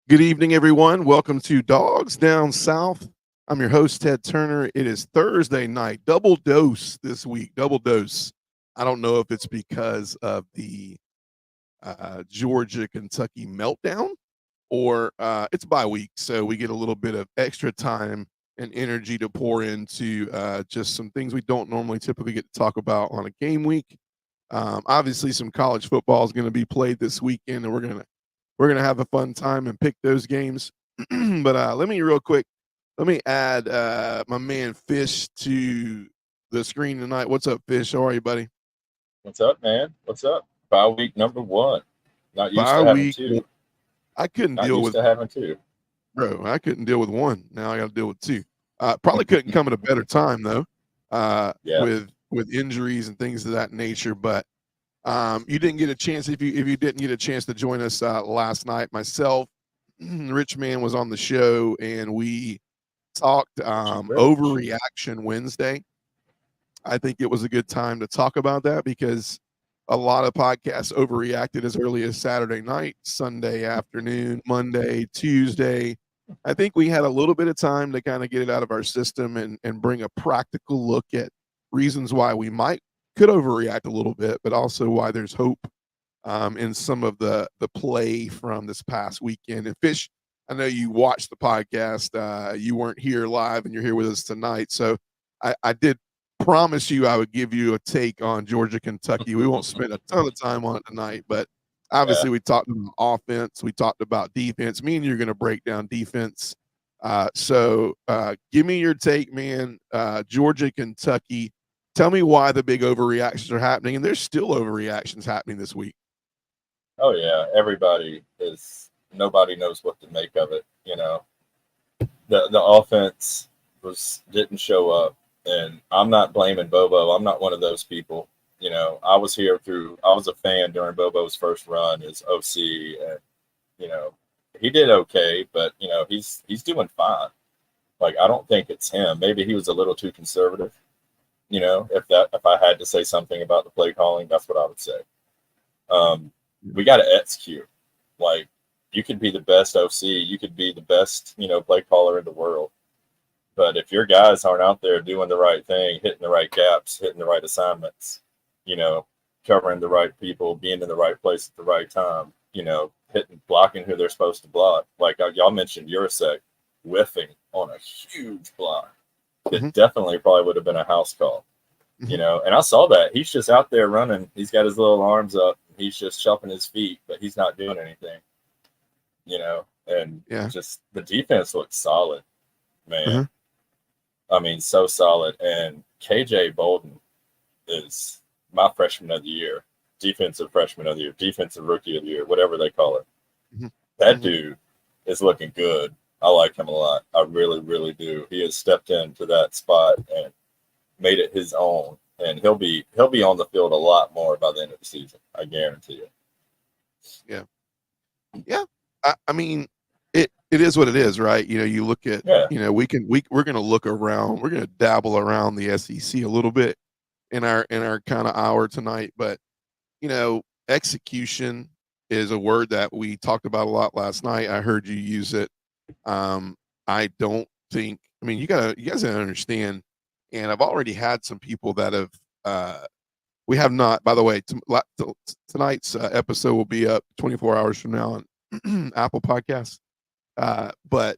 Good evening, everyone. Welcome to Dogs Down South. I'm your host, Ted Turner. It is Thursday night, double dose this week, double dose. I don't know if it's because of the Georgia Kentucky meltdown or it's bye week. So we get a little bit of extra time and energy to pour into just some things we don't normally typically get to talk about on a game week. Obviously, some college football is going to be played this weekend, and we're gonna have a fun time and pick those games. But let me add my man Fish to the screen tonight. What's up, Fish? How are you, buddy? What's up, man? What's up? Bye week number one. Not used Bye to having week. two. I couldn't Not deal used with to having two. bro. I couldn't deal with one. Now I got to deal with two. Probably couldn't come at a better time though, Yeah. with injuries and things of that nature. But you didn't get a chance if you didn't get a chance to join us last night. Myself, Rich Man was on the show, and we talked Richie Rich. overreaction Wednesday. I think it was a good time to talk about that because a lot of podcasts overreacted as early as Saturday night, Sunday afternoon, Monday, Tuesday. I think we had a little bit of time to kind of get it out of our system and bring a practical look at reasons why we might could overreact a little bit, but also why there's hope in some of the play from this past weekend. And Fish, I know you watched the podcast. You weren't here live, and you're here with us tonight. So I did promise you I would give you a take on Georgia, Kentucky. We won't spend a ton of time on it tonight, but Yeah. obviously we talked about offense, we talked about defense. Me and you're going to break down defense. Give me your take, man. Georgia, Kentucky. Tell me why the big overreactions are happening, and there's still overreactions happening this week. Oh yeah. Everybody is. Nobody knows what to make of it. The offense was didn't show up, and I'm not blaming Bobo. I'm not one of those people. I was here through. I was a fan during Bobo's first run as OC, and you know, he did okay, but he's doing fine. Like I don't think it's him. Maybe he was a little too conservative. If I had to say something about the play calling, that's what I would say. We got to execute. Like you could be the best OC, you could be the best play caller in the world, but if your guys aren't out there doing the right thing, hitting the right gaps, hitting the right assignments, you know, covering the right people, being in the right place at the right time, hitting blocking who they're supposed to block. Like y'all mentioned, Urasek whiffing on a huge block. Mm-hmm. It definitely probably would have been a house call. Mm-hmm. And I saw that. He's just out there running. He's got his little arms up. He's just shuffling his feet, but he's not doing anything, and Yeah. just the defense looks solid, man. Uh-huh. I mean, so solid. And KJ Bolden is my freshman of the year, defensive freshman of the year, defensive rookie of the year, whatever they call it. Mm-hmm. That Mm-hmm. dude is looking good. I like him a lot. I really, really do. He has stepped into that spot and made it his own, and he'll be on the field a lot more by the end of the season. I guarantee you. Yeah. Yeah. I mean, it is what it is, right? You look at, Yeah. we're going to look around, we're going to dabble around the SEC a little bit in our kind of hour tonight, but execution is a word that we talked about a lot last night. I heard you use it. I don't think. I mean, you guys gotta understand. And I've already had some people that have. We have not. By the way, tonight's episode will be up 24 hours from now on Apple Podcasts. But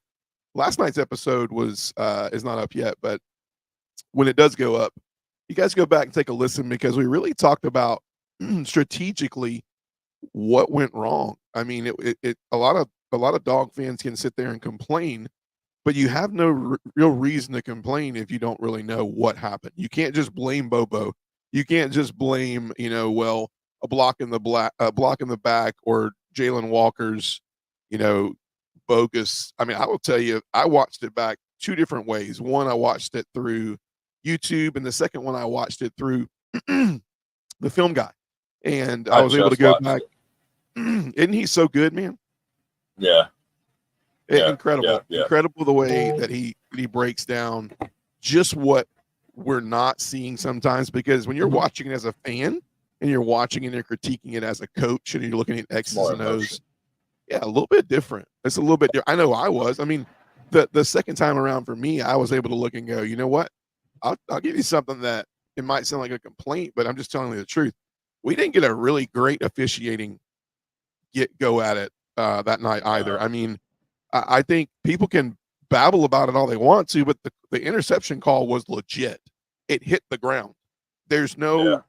last night's episode is not up yet. But when it does go up, you guys go back and take a listen because we really talked about strategically what went wrong. I mean, a lot of dog fans can sit there and complain, but you have no real reason to complain if you don't really know what happened. You can't just blame Bobo. You can't just blame, a block in the back, or Jalen Walker's, you know, bogus. I mean, I will tell you, I watched it back two different ways. One, I watched it through YouTube, and the second one, I watched it through the film guy, and I I was able to just go watched back. it. Isn't he so good, man? Yeah. Yeah. Yeah. Incredible, Yeah. incredible the way that he breaks down just what we're not seeing sometimes. Because when you're watching it as a fan and you're watching and you're critiquing it as a coach and you're looking at It's X's more and emotion. O's, Yeah, a little bit different. It's a little bit different. I know I was. I mean, the second time around for me, I was able to look and go, you know what? I'll give you something that it might sound like a complaint, but I'm just telling you the truth. We didn't get a really great officiating go at it that night either. I mean, I think people can babble about it all they want to, but the interception call was legit. It hit the ground. There's Yeah. no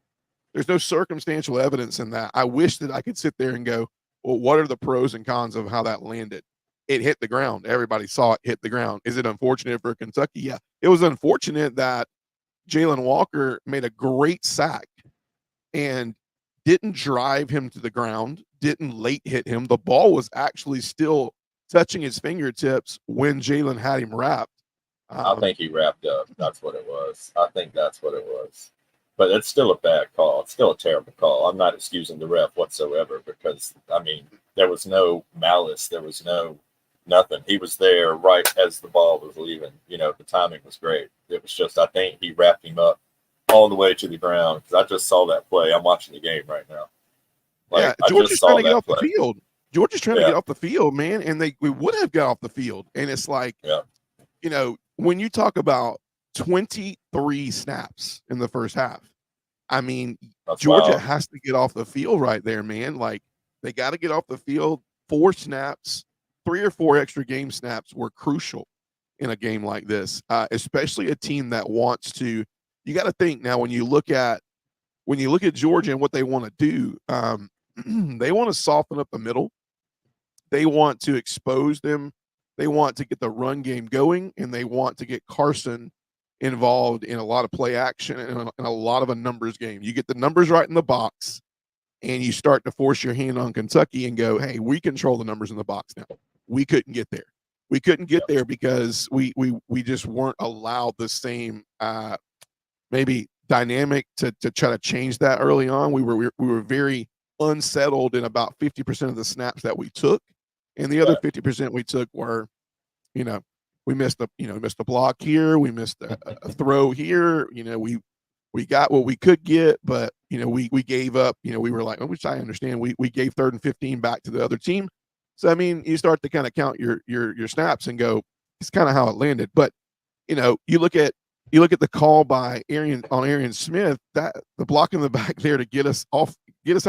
there's no circumstantial evidence in that. I wish that I could sit there and go, well, what are the pros and cons of how that landed? It hit the ground. Everybody saw it hit the ground. Is it unfortunate for Kentucky? Yeah. It was unfortunate that Jalen Walker made a great sack and didn't drive him to the ground, didn't late hit him. The ball was actually still touching his fingertips when Jalen had him wrapped. I think he wrapped up. That's what it was. I think that's what it was. But it's still a bad call. It's still a terrible call. I'm not excusing the ref whatsoever because, I mean, there was no malice. There was no nothing. He was there right as the ball was leaving. You know, the timing was great. It was just, I think he wrapped him up all the way to the ground because I just saw that play. I'm watching the game right now. Like, yeah, I just Georgia's saw trying to get that off play. the field. Georgia's trying to Yeah. get off the field, man, and we would have got off the field. And it's like, Yeah. you know, when you talk about 23 snaps in the first half, I mean, That's Georgia wild. has to get off the field right there, man. Like, they got to get off the field. 4 snaps, 3 or 4 extra game snaps were crucial in a game like this, especially a team that wants to. You got to think now when you look at Georgia and what they want to do. They want to soften up the middle. They want to expose them. They want to get the run game going, and they want to get Carson involved in a lot of play action and a lot of a numbers game. You get the numbers right in the box, and you start to force your hand on Kentucky and go, "Hey, we control the numbers in the box now." We couldn't get there. We couldn't get there because we just weren't allowed the same maybe dynamic to try to change that early on. We were very unsettled in about 50% of the snaps that we took, and the other 50% we took were, you know, we missed a block here, we missed a throw here, we got what we could get, but we gave up. We were like, which I understand, we gave 3rd and 15 back to the other team. So I mean, you start to kind of count your snaps and go, it's kind of how it landed. But you look at the call by Arian Smith, that the block in the back there to get us out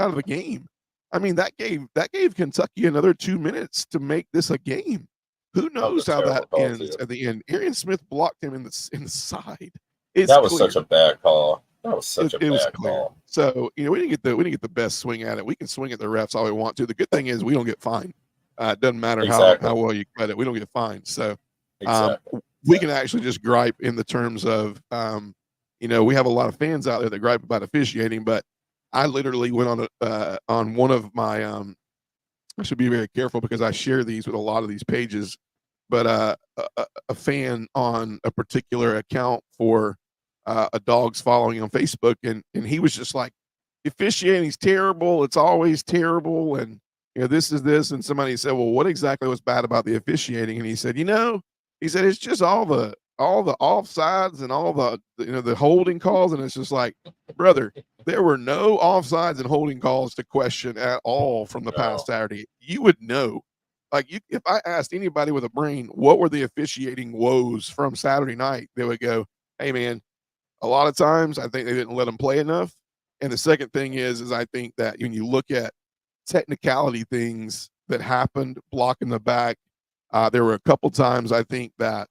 of the game. I mean, that gave Kentucky another 2 minutes to make this a game. Who knows how that ends at the end? Arian Smith blocked him in the side. That was such a bad call. That was such a bad call. So we didn't get the best swing at it. We can swing at the refs all we want to. The good thing is we don't get fined. It doesn't matter how well you cut it. We don't get fined. So we can actually just gripe in the terms of, we have a lot of fans out there that gripe about officiating, but I literally went on one of my, I should be very careful because I share these with a lot of these pages, but a fan on a particular account for a dog's following on Facebook, and he was just like, officiating's terrible. It's always terrible. And, this is this. And somebody said, well, what exactly was bad about the officiating? And he said, it's just all the offsides and all the holding calls. And it's just like, brother, there were no offsides and holding calls to question at all from the past Saturday. You would know. Like, if I asked anybody with a brain, what were the officiating woes from Saturday night, they would go, hey, man, a lot of times I think they didn't let them play enough. And the second thing is I think that when you look at technicality things that happened, blocking the back, there were a couple times I think that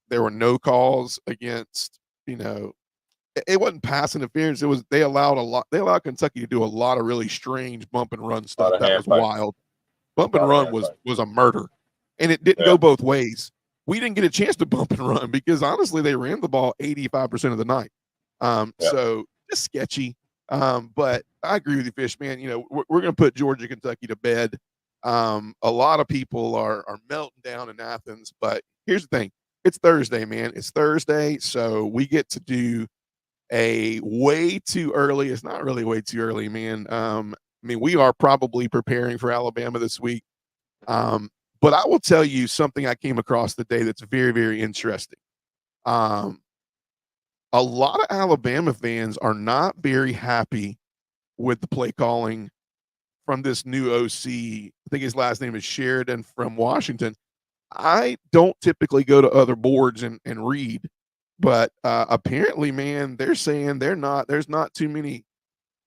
there were no calls against, it wasn't pass interference. It was, they allowed Kentucky to do a lot of really strange bump and run stuff that was wild. Bump and run was a murder, and it didn't go both ways. We didn't get a chance to bump and run because honestly, they ran the ball 85% of the night. So just sketchy. But I agree with you, Fish, man. We're going to put Georgia, Kentucky to bed. A lot of people are melting down in Athens, but here's the thing. It's Thursday, man. It's Thursday, so we get to do a way too early. It's not really way too early, man. We are probably preparing for Alabama this week. But I will tell you something I came across today that's very, very interesting. A lot of Alabama fans are not very happy with the play calling from this new OC. I think his last name is Sheridan from Washington. I don't typically go to other boards and read, but apparently, man, they're saying there's not too many,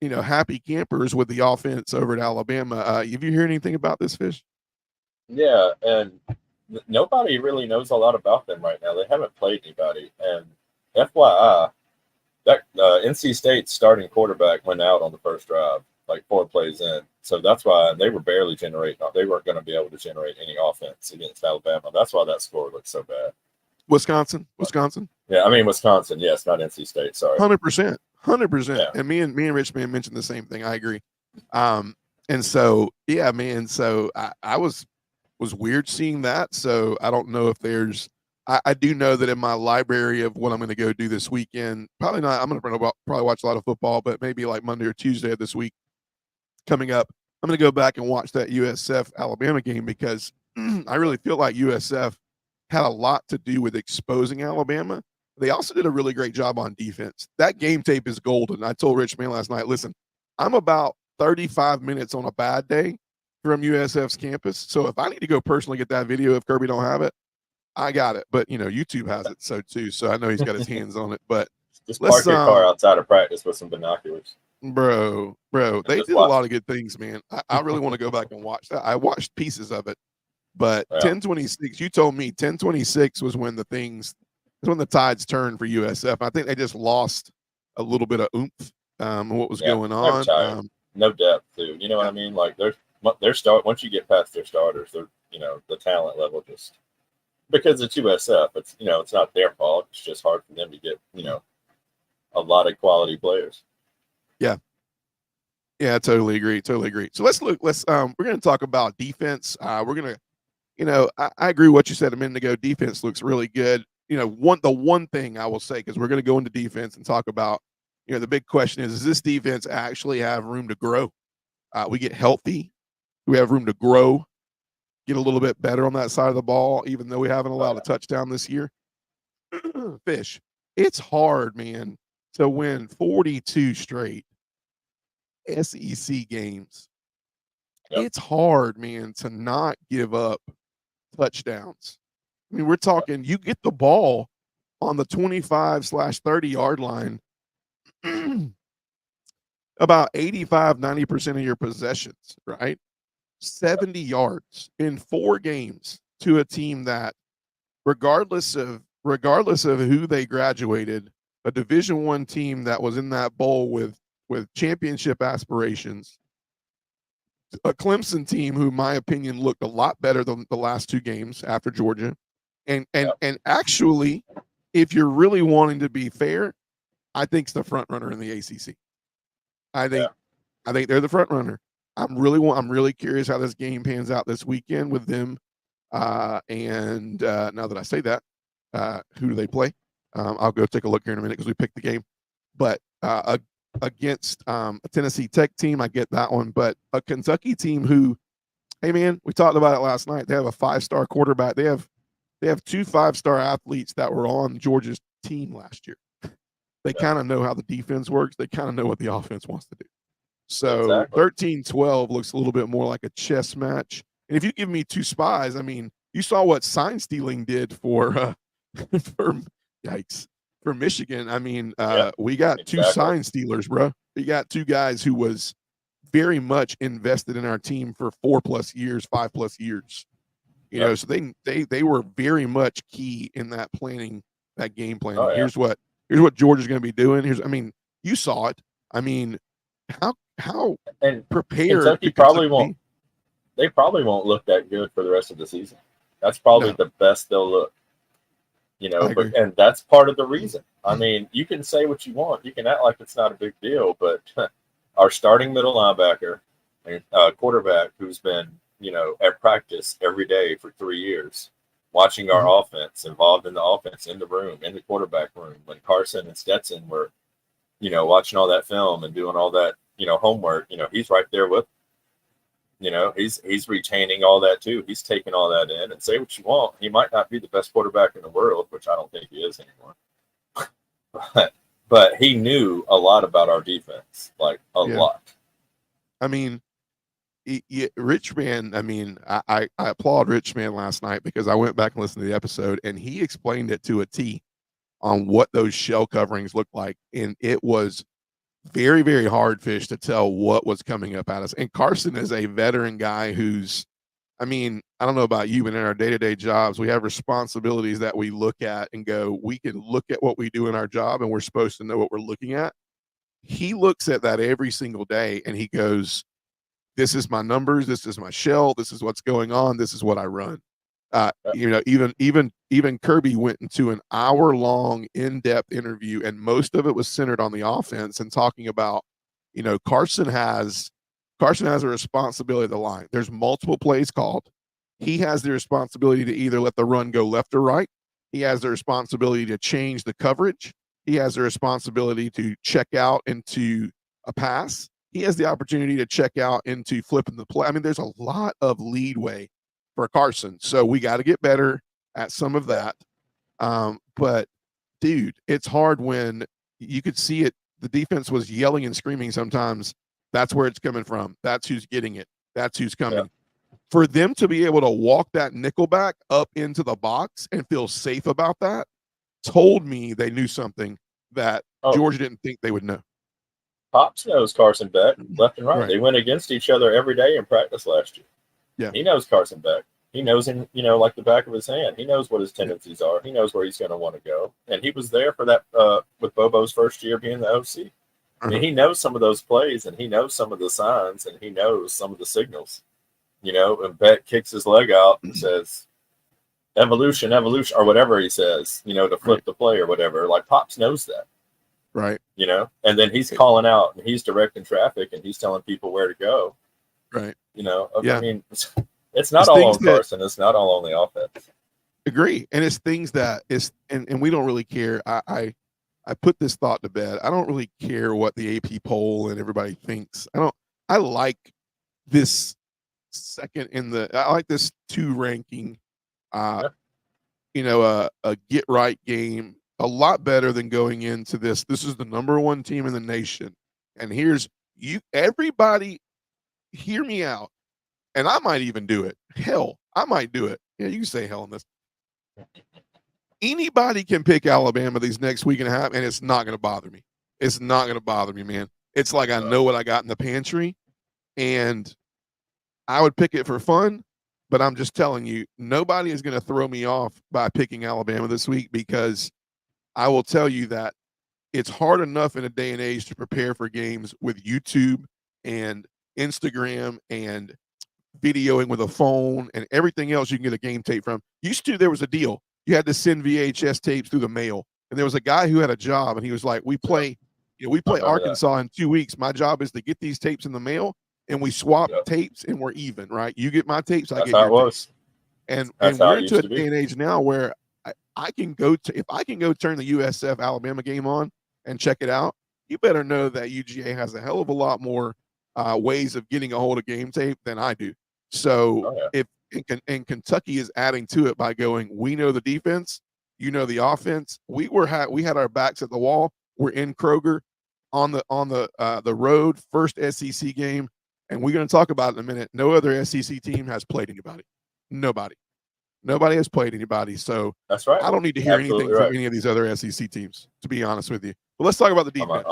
happy campers with the offense over at Alabama. Have you heard anything about this, Fish? Yeah, and nobody really knows a lot about them right now. They haven't played anybody. And FYI, that NC State's starting quarterback went out on the first drive, like 4 plays in. So that's why they were barely generating. They weren't going to be able to generate any offense against Alabama. That's why that score looked so bad. Wisconsin. Yeah, I mean Wisconsin. Yes, not NC State. Sorry. 100%. Yeah. And me and Richmond mentioned the same thing. I agree. And so yeah, man. So I was weird seeing that. So I don't know if there's. I do know that in my library of what I'm going to go do this weekend, probably not. I'm going to probably watch a lot of football, but maybe like Monday or Tuesday of this week coming up, I'm going to go back and watch that USF Alabama game because I really feel like USF had a lot to do with exposing Alabama. They also did a really great job on defense. That game tape is golden. I told Rich Man last night, listen, I'm about 35 minutes on a bad day from USF's campus. So if I need to go personally get that video, if Kirby don't have it, I got it. But, YouTube has it so too. So I know he's got his hands on it. But just park your car outside of practice with some binoculars. Bro, they did a lot of good things, man. I really want to go back and watch that. I watched pieces of it. But 10-26, you told me 10-26 was when the tides turned for USF. I think they just lost a little bit of oomph what was going on. No depth too. You know what I mean? Like their start once you get past their starters, they're the talent level just because it's USF, it's it's not their fault. It's just hard for them to get, a lot of quality players. Yeah, I totally agree. So we're gonna talk about defense. We're gonna I agree with what you said a minute ago. Defense looks really good. The one thing I will say, because we're going to go into defense and talk about, the big question is does this defense actually have room to grow? We get healthy. We have room to grow, get a little bit better on that side of the ball, even though we haven't allowed a touchdown this year. Fish, it's hard, man, to win 42 straight SEC games. Yep. It's hard, man, to not give up touchdowns. I mean, we're talking, you get the ball on the 25/30 yard line, about 85-90% of your possessions, right? 70 yards in 4 games to a team that, regardless of who they graduated, a Division I team that was in that bowl with championship aspirations, a Clemson team who, in my opinion, looked a lot better than the last 2 games after Georgia. And actually, if you're really wanting to be fair, I think it's the front runner in the ACC. I think they're the front runner. I'm really curious how this game pans out this weekend with them. And now that I say that, who do they play? I'll go take a look here in a minute because we picked the game. But against a Tennessee Tech team, I get that one. But a Kentucky team who, hey man, we talked about it last night. They have a 5-star quarterback. They have 2 5-star athletes that were on Georgia's team last year. They kind of know how the defense works. They kind of know what the offense wants to do. So 13-12 looks a little bit more like a chess match. And if you give me 2 spies, I mean, you saw what sign stealing did for Michigan. I mean, we got 2 sign stealers, bro. We got 2 guys who was very much invested in our team for 4+ years, 5+ years. So they were very much key in that planning, that game plan. Oh, yeah. Here's what Georgia's going to be doing. You saw it. I mean, how and prepared Kentucky probably won't. They probably won't look that good for the rest of the season. That's probably the best they'll look. And that's part of the reason. I mean, you can say what you want. You can act like it's not a big deal, but our starting middle linebacker and quarterback who's been, at practice every day for 3 years, watching our offense, involved in the offense, in the room, in the quarterback room, when Carson and Stetson were, watching all that film and doing all that, homework, he's right there with, he's retaining all that too. He's taking all that in, and say what you want. He might not be the best quarterback in the world, which I don't think he is anymore. But he knew a lot about our defense, like a lot. I mean, Richman, I mean, I applaud Richman last night because I went back and listened to the episode, and he explained it to a T on what those shell coverings look like, and it was very, very hard fish to tell what was coming up at us. And Carson is a veteran guy who's, I mean, I don't know about you, but in our day-to-day jobs, we have responsibilities that we look at and go, we can look at what we do in our job, and we're supposed to know what we're looking at. He looks at that every single day, and he goes, this is my numbers, this is my shell, this is what's going on, this is what I run. Even Kirby went into an hour-long in-depth interview, and most of it was centered on the offense and talking about, Carson has a responsibility at the line. There's multiple plays called. He has the responsibility to either let the run go left or right. He has the responsibility to change the coverage. He has the responsibility to check out into a pass. He has the opportunity to check out into flipping the play. I mean, there's a lot of leadway for Carson. So we got to get better at some of that. But dude, it's hard when you could see it. The defense was yelling and screaming sometimes. That's where it's coming from. That's who's getting it. That's who's coming. Yeah. For them to be able to walk that nickel back up into the box and feel safe about that told me they knew something that Georgia didn't think they would know. Pops knows Carson Beck left and right. They went against each other every day in practice last year. Yeah. He knows Carson Beck. He knows him, like the back of his hand. He knows what his tendencies are. He knows where he's going to want to go. And he was there for that with Bobo's first year being the OC. I mean, he knows some of those plays, and he knows some of the signs, and he knows some of the signals. And Beck kicks his leg out and says, evolution, or whatever he says, to flip the play or whatever. Like, Pops knows that. Right. And then he's calling out, and he's directing traffic, and he's telling people where to go. Right. I mean, it's not all on Carson. It's not all on the offense. Agree. And it's things that and we don't really care. I put this thought to bed. I don't really care what the AP poll and everybody thinks. I like this I like this 2 ranking, a get right game a lot better than going into this. This is the number 1 team in the nation. And everybody hear me out. And I might even do it. Hell, I might do it. Yeah, you can say hell in this. Anybody can pick Alabama these next week and a half, and it's not going to bother me. It's not going to bother me, man. It's like I know what I got in the pantry, and I would pick it for fun, but I'm just telling you, nobody is going to throw me off by picking Alabama this week, because I will tell you that it's hard enough in a day and age to prepare for games with YouTube and Instagram and videoing with a phone and everything else you can get a game tape from. Used to, there was a deal. You had to send VHS tapes through the mail. And there was a guy who had a job, and he was like, we play Arkansas in 2 weeks. My job is to get these tapes in the mail, and we swap tapes, and we're even, right? You get my tapes, I get your tapes. And we're into a day and age now where I can go if I can go turn the USF Alabama game on and check it out, you better know that UGA has a hell of a lot more ways of getting a hold of game tape than I do. So if Kentucky is adding to it by going, we know the defense, the offense. We had our backs at the wall. We're in Kroger on the road, first SEC game, and we're going to talk about it in a minute. No other SEC team has played anybody. Nobody has played anybody. So that's right. I don't need to hear anything from any of these other SEC teams, to be honest with you. But let's talk about the defense.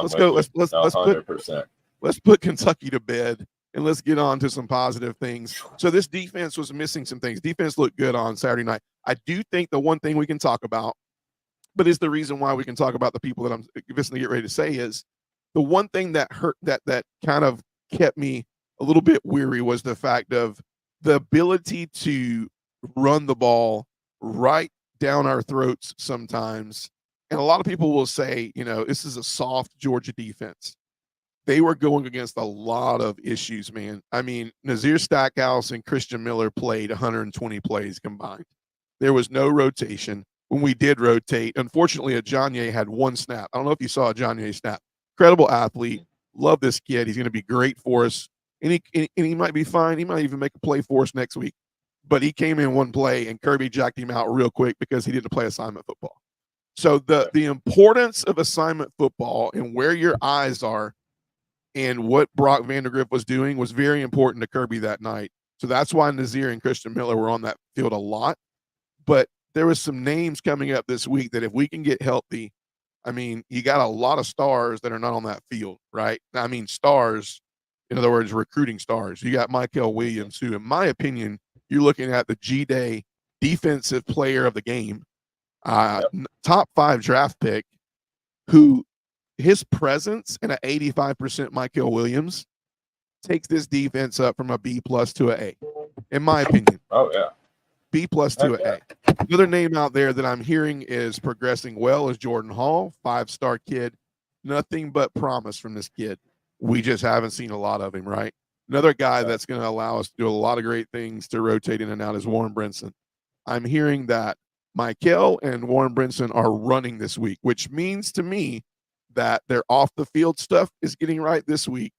Let's put Kentucky to bed. And let's get on to some positive things. So this defense was missing some things. Defense looked good on Saturday night. I do think the one thing we can talk about, but is the reason why we can talk about the people that I'm going to get ready to say, is the one thing that hurt, that kind of kept me a little bit weary, was the fact of the ability to run the ball right down our throats sometimes. And a lot of people will say, this is a soft Georgia defense. They were going against a lot of issues, man. I mean, Nazir Stackhouse and Christian Miller played 120 plays combined. There was no rotation. When we did rotate, unfortunately, Ajonye had 1 snap. I don't know if you saw Ajonye snap. Incredible athlete. Love this kid. He's going to be great for us. And he might be fine. He might even make a play for us next week. But he came in 1 play, and Kirby jacked him out real quick because he didn't play assignment football. So the importance of assignment football and where your eyes are And what Brock Vandergrift was doing was very important to Kirby that night. So that's why Nazir and Christian Miller were on that field a lot. But there was some names coming up this week that if we can get healthy, I mean, you got a lot of stars that are not on that field, right? I mean, stars, in other words, recruiting stars. You got Michael Williams, who, in my opinion, you're looking at the G-Day defensive player of the game, top 5 draft pick, who his presence in an 85% Michael Williams takes this defense up from a B plus to an A, in my opinion. Oh, yeah. B plus to an A. Another name out there that I'm hearing is progressing well is Jordan Hall, 5-star kid. Nothing but promise from this kid. We just haven't seen a lot of him, right? Another guy that's going to allow us to do a lot of great things to rotate in and out is Warren Brinson. I'm hearing that Michael and Warren Brinson are running this week, which means to me that their off the field stuff is getting right this week.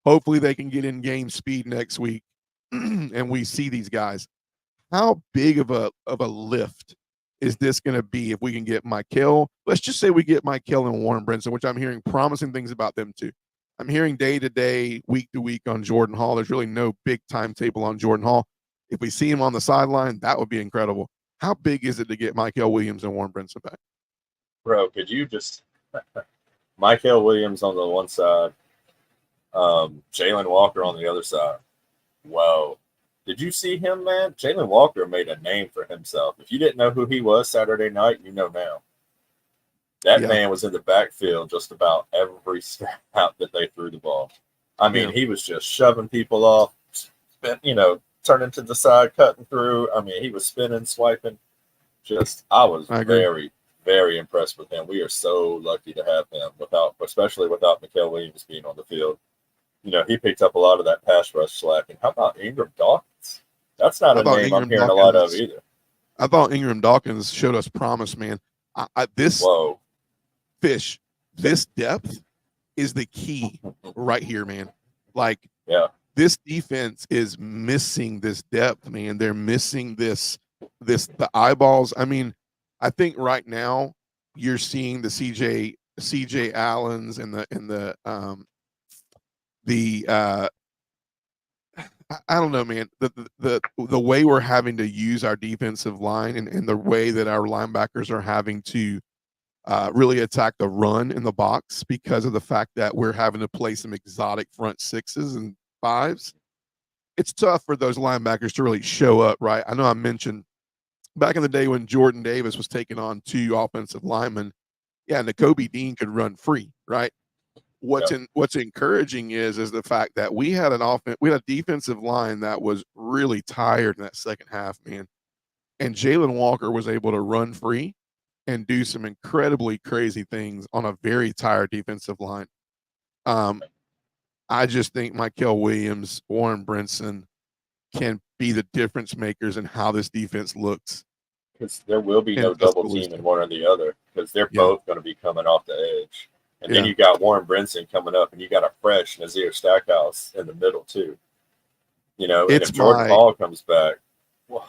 Hopefully they can get in game speed next week and we see these guys. How big of a lift is this going to be if we can get Michael? Let's just say we get Michael and Warren Brinson, which I'm hearing promising things about them too. I'm hearing day to day, week to week on Jordan Hall. There's really no big timetable on Jordan Hall. If we see him on the sideline, that would be incredible. How big is it to get Michael Williams and Warren Brinson back? Bro, could you just Michael Williams on the one side, Jalen Walker on the other side? Whoa. Did you see him, man? Jalen Walker made a name for himself. If you didn't know who he was Saturday night, you know now. That man was in the backfield just about every snap out that they threw the ball. I mean, he was just shoving people off, turning to the side, cutting through. I mean, he was spinning, swiping. I was very, very impressed with him. We are so lucky to have him especially without Michael Williams being on the field. He picked up a lot of that pass rush slack. And how about Ingram Dawkins? That's not a name I'm hearing a lot of either. I thought Ingram Dawkins showed us promise, man. This depth is the key right here, man. This defense is missing this depth, man. They're missing the eyeballs. I mean, I think right now you're seeing the CJ Allens and I don't know, man. The way we're having to use our defensive line and the way that our linebackers are having to really attack the run in the box because of the fact that we're having to play some exotic front 6s and 5s. It's tough for those linebackers to really show up, right? I know I mentioned back in the day when Jordan Davis was taking on 2 offensive linemen, Nakobe Dean could run free, right? What's encouraging is the fact that we had a defensive line that was really tired in that second half, man. And Jalen Walker was able to run free and do some incredibly crazy things on a very tired defensive line. I just think Michael Williams, Warren Brinson can be the difference makers in how this defense looks. Because there will be no double team in one or the other because they're both going to be coming off the edge. And then you got Warren Brinson coming up, and you got a fresh Nazir Stackhouse in the middle too. And if Jordan Hall comes back, wow.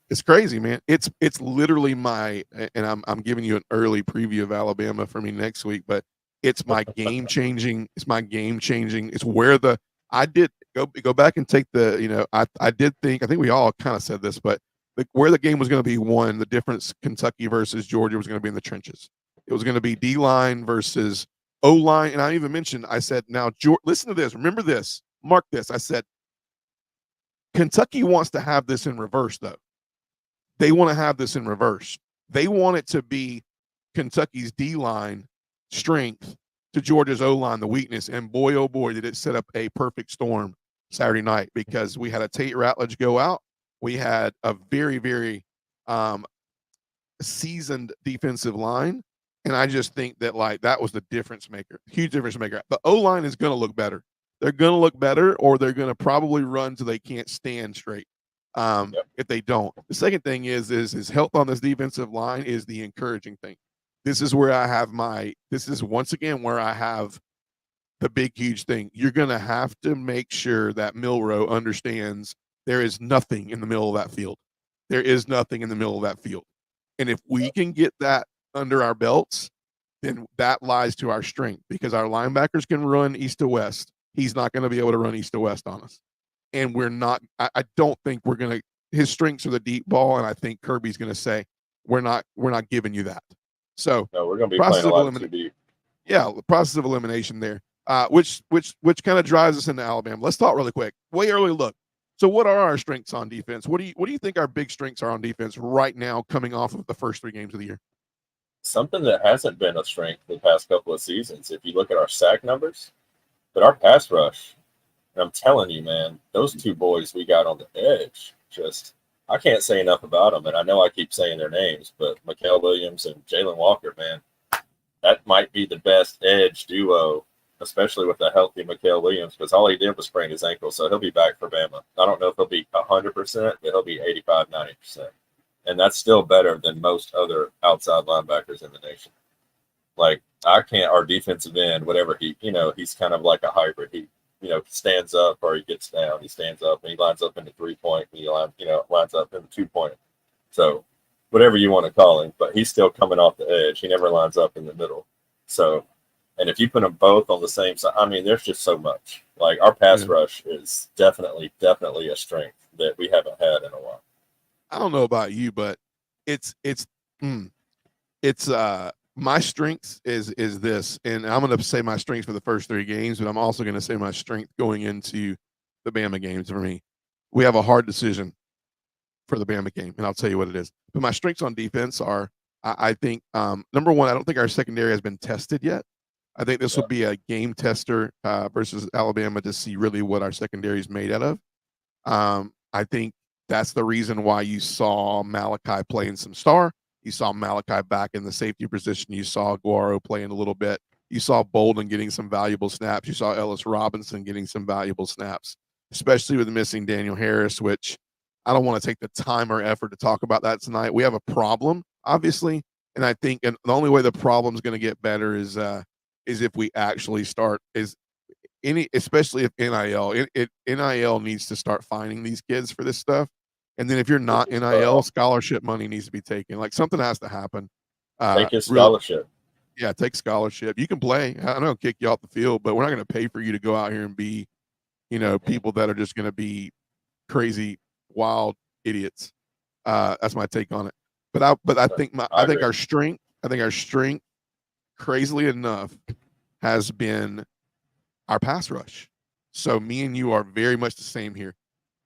It's crazy, man. It's literally and I'm giving you an early preview of Alabama for me next week, but it's my game changing. It's my game changing. It's where I did go back and take I did think, I think we all kind of said this, but where the game was going to be won, the difference Kentucky versus Georgia was going to be in the trenches. It was going to be D-line versus O-line. And I even mentioned, I said, now, listen to this. Remember this. Mark this. I said, Kentucky wants to have this in reverse, though. They want to have this in reverse. They want it to be Kentucky's D-line strength to Georgia's O-line, the weakness. And boy, oh boy, did it set up a perfect storm Saturday night because we had a Tate Ratledge go out. We had a very, very seasoned defensive line. And I just think that that was the difference maker, huge difference maker. The O-line is going to look better. They're going to look better, or they're going to probably run till they can't stand straight. If they don't. The second thing is health on this defensive line is the encouraging thing. This is where I have this is once again where I have the big, huge thing. You're going to have to make sure that Milroe understands there is nothing in the middle of that field. There is nothing in the middle of that field. And if we can get that under our belts, then that lies to our strength because our linebackers can run east to west. he's not going to be able to run east to west on us. And we're not, I don't think we're going to, his strengths are the deep ball. And I think Kirby's going to say, we're not giving you that. So no, we're going to be playing a lot too deep. Yeah, the process of elimination there, which kind of drives us into Alabama. Let's talk really quick. Way early look. So, what are our strengths on defense? What do you think our big strengths are on defense right now, coming off of the first 3 games of the year? Something that hasn't been a strength the past couple of seasons. If you look at our sack numbers, but our pass rush, and I'm telling you, man, those 2 boys we got on the edge, just I can't say enough about them. And I know I keep saying their names, but Mykel Williams and Jalen Walker, man. That might be the best edge duo, especially with a healthy Mykel Williams, because all he did was sprain his ankle, so he'll be back for Bama. I don't know if he'll be 100%, but he'll be 85, 90%. And that's still better than most other outside linebackers in the nation. Like, our defensive end, whatever he's kind of like a hybrid. He, stands up or he gets down. He stands up and he lines up in the 3-point. He lines up in the 2-point. So, whatever you want to call him, but he's still coming off the edge. He never lines up in the middle. So, and if you put them both on the same side, I mean, there's just so much. Like, our pass rush is definitely a strength that we haven't had in a while. I don't know about you, but it's my strengths is this, and I'm going to say my strengths for the first 3 games, but I'm also going to say my strength going into the Bama games. For me, we have a hard decision for the Bama game, and I'll tell you what it is. But my strengths on defense are, I think, number one, I don't think our secondary has been tested yet. I think this will be a game tester versus Alabama to see really what our secondary is made out of. I think that's the reason why you saw Malachi playing some star. You saw Malachi back in the safety position. You saw Guaro playing a little bit. You saw Bolden getting some valuable snaps. You saw Ellis Robinson getting some valuable snaps, especially with missing Daniel Harris, which I don't want to take the time or effort to talk about that tonight. We have a problem, obviously, and I think the only way the problem is going to get better is if we actually start especially if NIL needs to start finding these kids for this stuff. And then if you're not NIL, scholarship money needs to be taken. Like, something has to happen. Take his scholarship. Yeah, take scholarship. You can play. I don't kick you off the field, but we're not going to pay for you to go out here and be, people that are just going to be crazy, wild idiots. That's my take on it. But I think our strength, crazily enough, has been our pass rush. So me and you are very much the same here.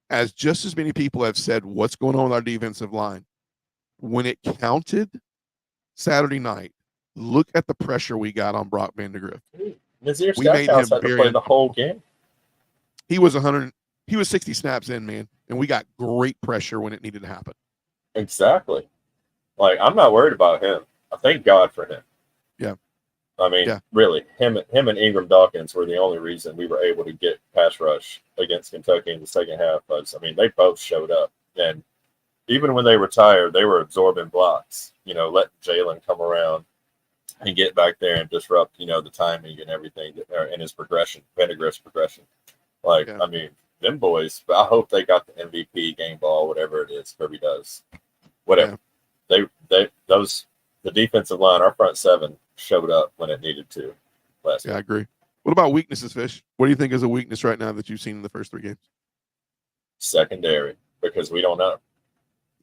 As just as many people have said, what's going on with our defensive line? When it counted Saturday night, look at the pressure we got on Brock Vandagriff. Nazir Stackhouse had to play the whole game. He was 60 snaps in, man, and we got great pressure when it needed to happen. Exactly. Like, I'm not worried about him. I thank God for him. Yeah. I mean, really, him and Ingram Dawkins were the only reason we were able to get pass rush against Kentucky in the second half. But, I mean, they both showed up. And even when they retired, they were absorbing blocks, letting Jalen come around and get back there and disrupt, the timing and everything in his progression, Vandagriff's progression. Like, I mean, them boys, I hope they got the MVP game ball, whatever it is, Kirby does. Whatever. Yeah. The defensive line, our front 7, showed up when it needed to last week. I agree. What about weaknesses, Fish? What do you think is a weakness right now that you've seen in the first 3 games? Secondary, because we don't know.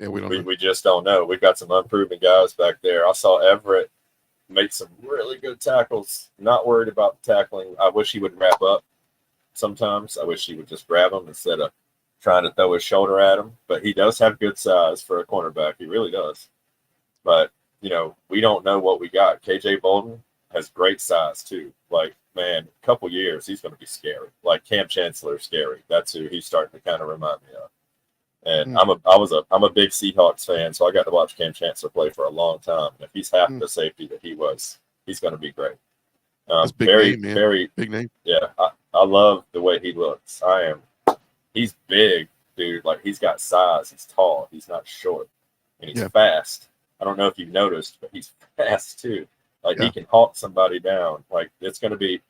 Yeah, we just don't know. We've got some unproven guys back there. I saw Everett make some really good tackles. Not worried about the tackling. I wish he would wrap up sometimes. I wish he would just grab them instead of trying to throw his shoulder at him. But he does have good size for a cornerback. He really does. But we don't know what we got. KJ Bolden has great size too. Like, man, a couple years, he's going to be scary. Like, Cam Chancellor, scary. That's who he's starting to kind of remind me of. And I'm a big Seahawks fan, so I got to watch Cam Chancellor play for a long time. And if he's half the safety that he was, he's going to be great. Very big name. Yeah, I love the way he looks. He's big, dude. Like, he's got size. He's tall. He's not short, and he's fast. I don't know if you've noticed, but he's fast too. Like, he can hawk somebody down. Like, it's going to be,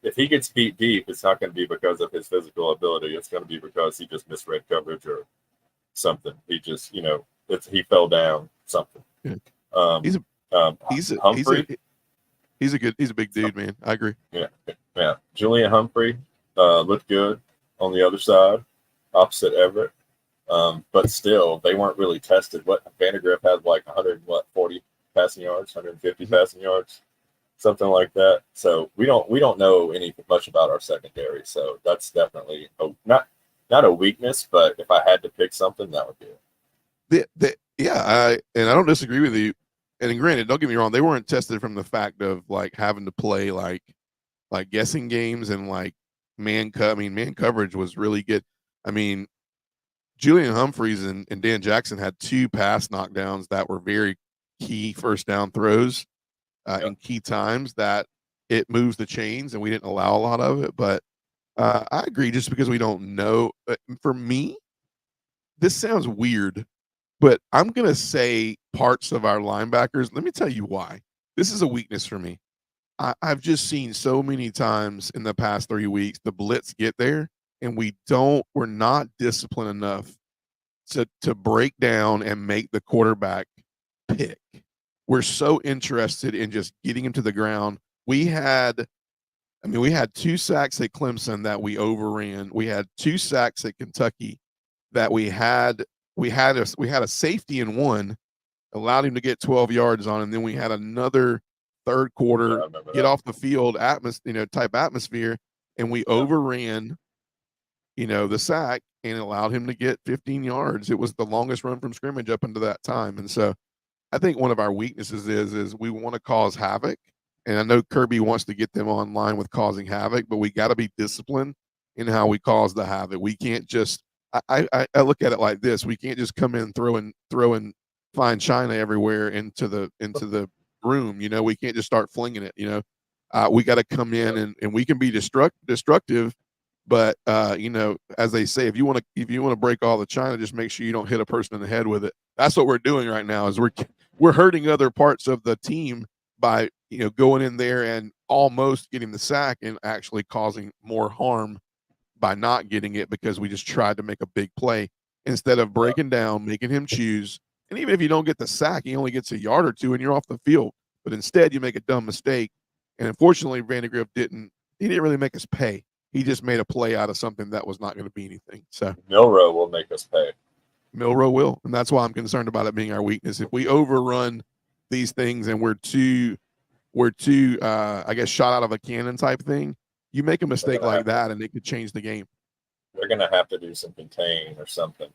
if he gets beat deep, it's not going to be because of his physical ability. It's going to be because he just misread coverage or something. He just, he fell down, something. Yeah. He's a big dude, man. I agree. Yeah. Julian Humphrey, looked good on the other side, opposite Everett. But still, they weren't really tested. What Vandegrift had like 140 passing yards, 150 passing yards, something like that. So we don't know much about our secondary. So that's definitely not a weakness, but if I had to pick something, that would be it. I don't disagree with you. And granted, don't get me wrong, they weren't tested from the fact of like having to play like guessing games and like man coverage was really good. I mean, Julian Humphreys and Dan Jackson had 2 pass knockdowns that were very key first down throws in key times that it moves the chains, and we didn't allow a lot of it. But I agree, just because we don't know. For me, this sounds weird, but I'm going to say parts of our linebackers. Let me tell you why. This is a weakness for me. I've just seen so many times in the past 3 weeks the blitz get there, and we're not disciplined enough to break down and make the quarterback pick. We're so interested in just getting him to the ground. We had 2 sacks at Clemson that we overran. We had 2 sacks at Kentucky that we had a safety in one, allowed him to get 12 yards on, and then we had another third quarter get off the field type atmosphere, and we overran the sack and allowed him to get 15 yards. It was the longest run from scrimmage up until that time. And so I think one of our weaknesses is we want to cause havoc. And I know Kirby wants to get them online with causing havoc, but we got to be disciplined in how we cause the havoc. We can't just I look at it like this. We can't just come in throwing fine china everywhere into the room. We can't just start flinging it. We got to come in and we can be destructive. But as they say, if you want to break all the china, just make sure you don't hit a person in the head with it. That's what we're doing right now. Is we're hurting other parts of the team by going in there and almost getting the sack and actually causing more harm by not getting it, because we just tried to make a big play instead of breaking down, making him choose. And even if you don't get the sack, he only gets a yard or two and you're off the field. But instead you make a dumb mistake. And unfortunately, Vandegrift didn't really make us pay. He just made a play out of something that was not going to be anything. So Milroe will make us pay. Milroe will. And that's why I'm concerned about it being our weakness. If we overrun these things and we're too I guess shot out of a cannon type thing, you make a mistake like that and it could change the game. They're going to have to do some containing or something.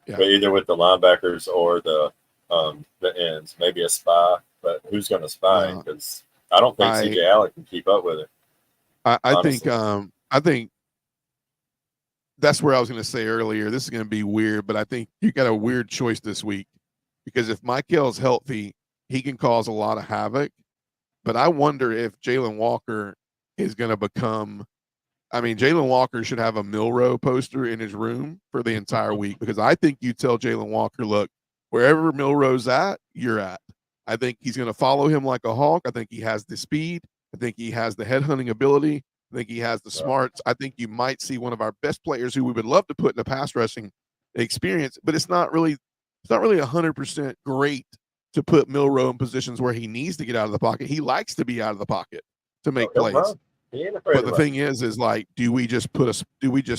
Yeah. But either with the linebackers or the ends, maybe a spy. But who's going to spy? Because I don't think CJ Allen can keep up with it. I think that's where I was going to say earlier. This is going to be weird, but I think you got a weird choice this week, because if Michael's healthy, he can cause a lot of havoc. But I wonder if Jalen Walker is going to become. I mean, Jalen Walker should have a Milroe poster in his room for the entire week, because I think you tell Jalen Walker, look, wherever Milroe's at, you're at. I think he's going to follow him like a hawk. I think he has the speed. I think he has the headhunting ability. I think he has the smarts. I think you might see one of our best players who we would love to put in a pass rushing experience, but it's not really 100% great to put Milroe in positions where he needs to get out of the pocket. He likes to be out of the pocket to make plays. But the thing is like, do we just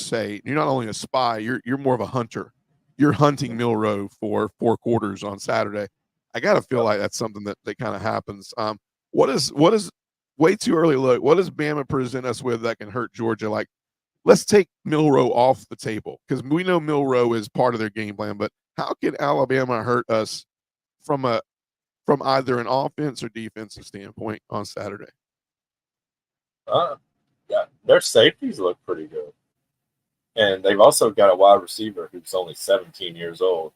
say you're not only a spy, you're more of a hunter. You're hunting Milroe for 4 quarters on Saturday. I got to feel like that's something that kind of happens. What is way too early look? What does Bama present us with that can hurt Georgia? Like, let's take Milroe off the table, because we know Milroe is part of their game plan. But how can Alabama hurt us from either an offense or defensive standpoint on Saturday? Yeah, their safeties look pretty good, and they've also got a wide receiver who's only 17 years old,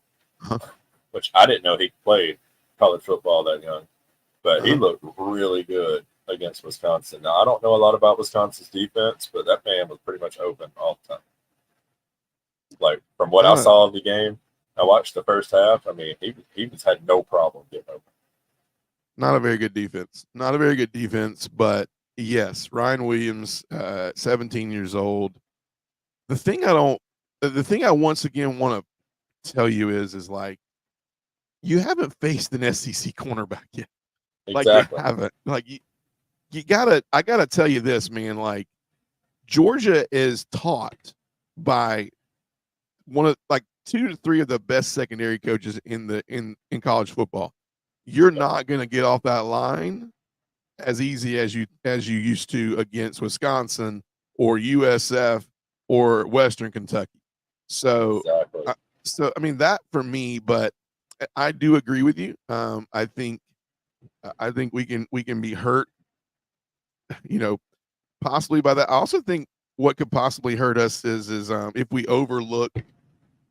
which I didn't know he played college football that young, but he looked really good against Wisconsin. Now, I don't know a lot about Wisconsin's defense, but that man was pretty much open all the time. Like, from what I saw of the game, I watched the first half. I mean, he just had no problem getting open. Not a very good defense, but yes, Ryan Williams, 17 years old. The thing I once again want to tell you is like, you haven't faced an SEC cornerback yet. Exactly. Like, you haven't. Like, I gotta tell you this, man. Like, Georgia is taught by one of like 2 to 3 of the best secondary coaches in college football. You're not going to get off that line as easy as you used to against Wisconsin or USF or Western Kentucky. So, Exactly. I mean that for me, but I do agree with you. I think we can be hurt, possibly by that. I also think what could possibly hurt us is if we overlook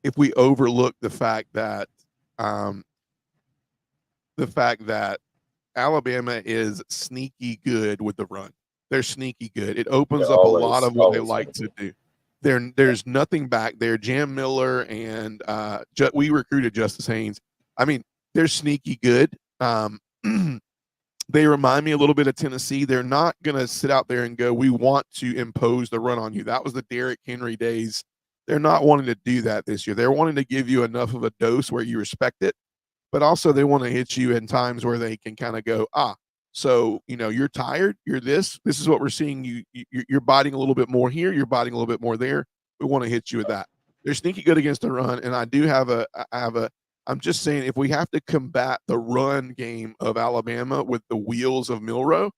the fact that um, Alabama is sneaky good with the run. They're sneaky good. It opens up a lot of what they like to do. There's nothing back there. Jam Miller and we recruited Justice Haynes. I mean, they're sneaky good. They remind me a little bit of Tennessee. They're not going to sit out there and go, we want to impose the run on you. That was the Derrick Henry days. They're not wanting to do that this year. They're wanting to give you enough of a dose where you respect it, but also they want to hit you in times where they can kind of go, so you're tired. You're this. This is what we're seeing. You're biting a little bit more here. You're biting a little bit more there. We want to hit you with that. They're sneaky good against the run, and I do have I'm just saying, if we have to combat the run game of Alabama with the wheels of Milroe,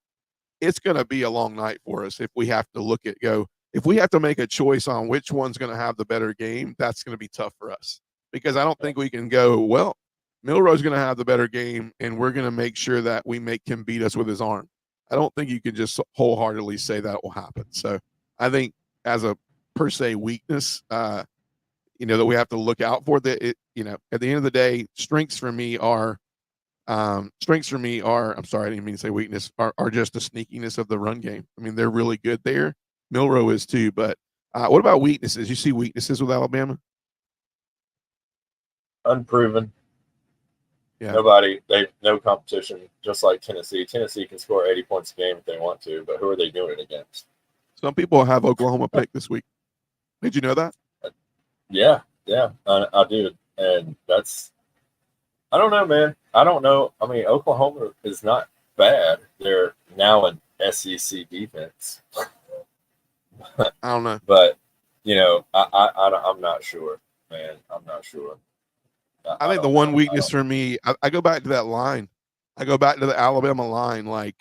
it's going to be a long night for us. If we have to if we have to make a choice on which one's going to have the better game, that's going to be tough for us, because I don't think we can go, well, Milroe's going to have the better game, and we're going to make sure that we make him beat us with his arm. I don't think you can just wholeheartedly say that will happen. So I think as a per se weakness, that we have to look out for, that at the end of the day, strengths for me are I'm sorry, I didn't mean to say weakness, are just the sneakiness of the run game. I mean, they're really good there. Milroe is too, but what about weaknesses? You see weaknesses with Alabama? Unproven. Yeah. No competition, just like Tennessee. Tennessee can score 80 points a game if they want to, but who are they doing it against? Some people have Oklahoma picked this week. Did you know that? Yeah, I do. And I don't know, man. I don't know. I mean, Oklahoma is not bad. They're now an SEC defense. I don't know. But, I'm not sure, man. I'm not sure. I think the one weakness for me, I go back to that line. I go back to the Alabama line. Like,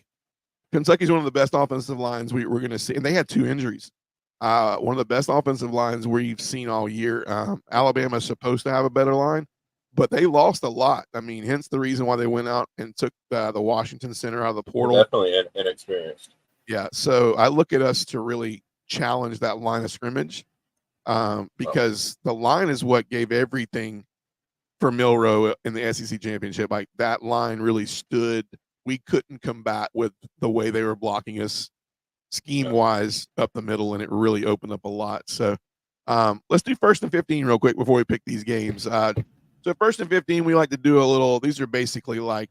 Kentucky's one of the best offensive lines we're going to see. And they had 2 injuries. One of the best offensive lines we've seen all year. Alabama is supposed to have a better line, but they lost a lot. I mean, hence the reason why they went out and took the Washington Center out of the portal. They're definitely inexperienced. Yeah, so I look at us to really challenge that line of scrimmage, because the line is what gave everything for Milroe in the SEC championship. Like, that line really stood. We couldn't combat with the way they were blocking us scheme-wise up the middle, and it really opened up a lot. So let's do 1st and 15 real quick before we pick these games. So 1st and 15, we like to do a little – these are basically like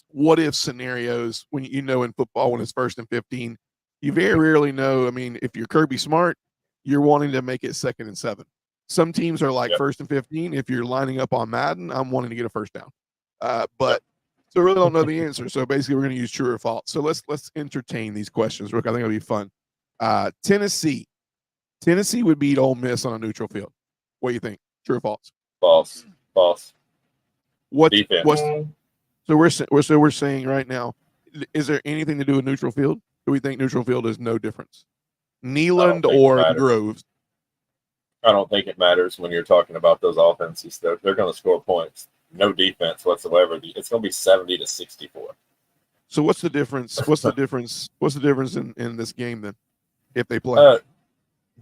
what-if scenarios. When in football, when it's 1st and 15, you very rarely know. I mean, if you're Kirby Smart, you're wanting to make it 2nd and 7. Some teams are like 1st and 15. If you're lining up on Madden, I'm wanting to get a first down. So I really don't know the answer. So basically, we're going to use true or false. So let's entertain these questions, Rick. I think it'll be fun. Tennessee would beat Ole Miss on a neutral field. What do you think? True or false? False. So we're saying right now, is there anything to do with neutral field? Do we think neutral field is no difference? Neyland or Groves? I don't think it matters when you're talking about those offenses. They're going to score points. No defense whatsoever. It's going to be 70-64. So what's the difference? What's the difference in this game then, if they play?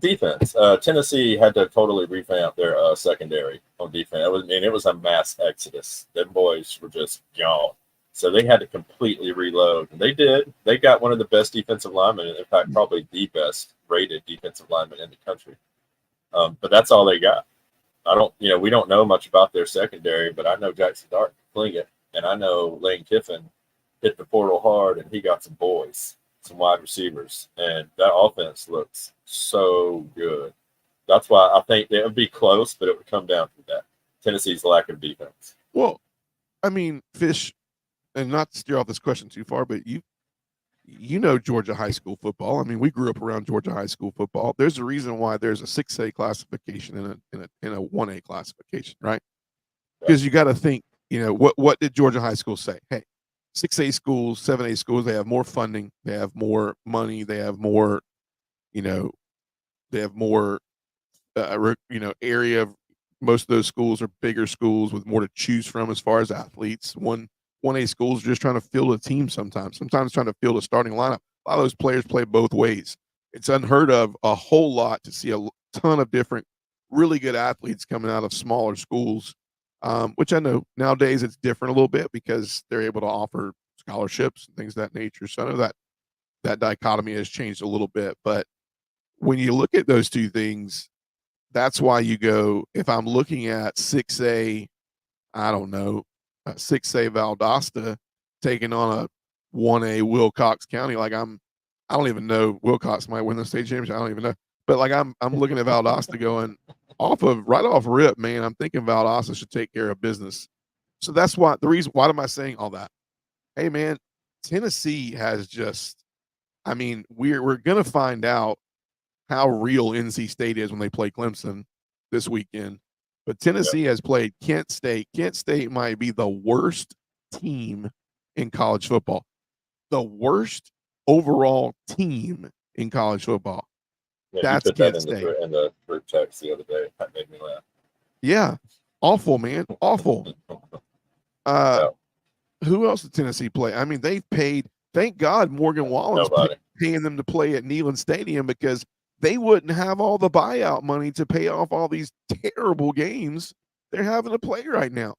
Defense. Tennessee had to totally revamp their secondary on defense. It was a mass exodus. Them boys were just gone. So they had to completely reload. And they did. They got one of the best defensive linemen, in fact, probably the best rated defensive lineman in the country. But that's all they got. We don't know much about their secondary, but I know Jackson Dart can fling it, and I know Lane Kiffin hit the portal hard, and he got some boys, some wide receivers, and that offense looks so good. That's why I think it would be close, but it would come down to that Tennessee's lack of defense. Well, I mean, Fish, and not to steer off this question too far, but Georgia high school football. I mean, we grew up around Georgia high school football. There's a reason why there's a 6A classification and a 1A classification, right? Because you got to think, what did Georgia high school say? Hey, 6A schools, 7A schools, they have more funding, they have more money, they have more, they have more, area. Most of those schools are bigger schools with more to choose from as far as athletes. 1A schools are just trying to field a team sometimes trying to field a starting lineup. A lot of those players play both ways. It's unheard of a whole lot to see a ton of different really good athletes coming out of smaller schools, which I know nowadays it's different a little bit because they're able to offer scholarships and things of that nature. So I know that dichotomy has changed a little bit. But when you look at those two things, that's why you go, if I'm looking at 6A, I don't know, 6A Valdosta taking on a 1A Wilcox County, I don't even know. Wilcox might win the state championship. I don't even know. But I'm looking at Valdosta going right off rip, man. I'm thinking Valdosta should take care of business. So that's why why am I saying all that? Hey man, Tennessee has we're gonna find out how real NC State is when they play Clemson this weekend. But Tennessee has played Kent State. Kent State might be the worst team in college football. The worst overall team in college football. Yeah, that's you put Kent that State. in the group text the other day. That made me laugh. Yeah. Awful, man. Awful. Who else did Tennessee play? I mean, they've paid, thank God Morgan Wallen's paying them to play at Neyland Stadium because they wouldn't have all the buyout money to pay off all these terrible games they're having to play right now.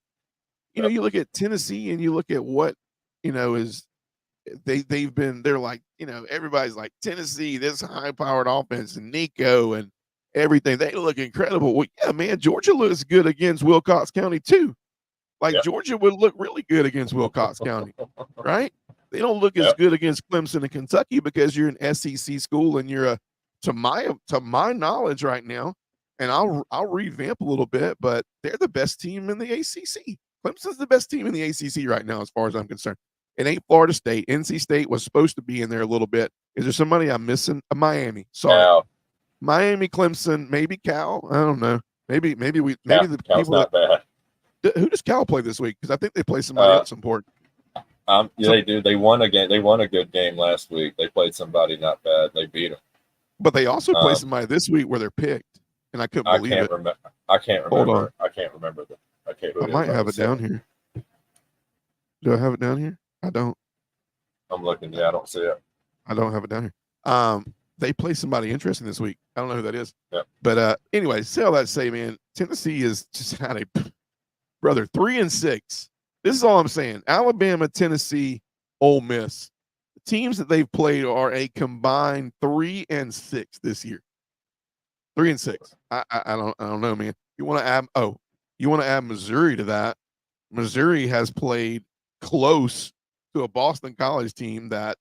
You look at Tennessee and you look at what, is they're like, everybody's like Tennessee, this high powered offense and Nico and everything. They look incredible. Well, yeah, man, Georgia looks good against Wilcox County too. Georgia would look really good against Wilcox County, right? They don't look as good against Clemson and Kentucky because you're an SEC school and you're to my knowledge right now, and I'll revamp a little bit, but they're the best team in the ACC. Clemson's the best team in the ACC right now, as far as I'm concerned. It ain't Florida State. NC State was supposed to be in there a little bit. Is there somebody I'm missing? Miami. Sorry. Cal. Miami, Clemson, maybe Cal. I don't know. Maybe the Cal's people not bad. Who does Cal play this week? Because I think they play somebody else important. They do. They won a game. They won a good game last week. They played somebody not bad. They beat them. But they also play somebody this week where they're picked, and I couldn't believe it. I can't remember. Hold on. I can't remember them. I might have it down here. Do I have it down here? I don't. I'm looking. Yeah, I don't see it. I don't have it down here. They play somebody interesting this week. I don't know who that is. Yeah. But anyway, say all that to say, man, Tennessee is just had a brother 3-6. This is all I'm saying. Alabama, Tennessee, Ole Miss. The teams that they've played are a combined 3-6 this year. 3-6. I don't know, man. You want to add Missouri to that. Missouri has played close to a Boston College team that,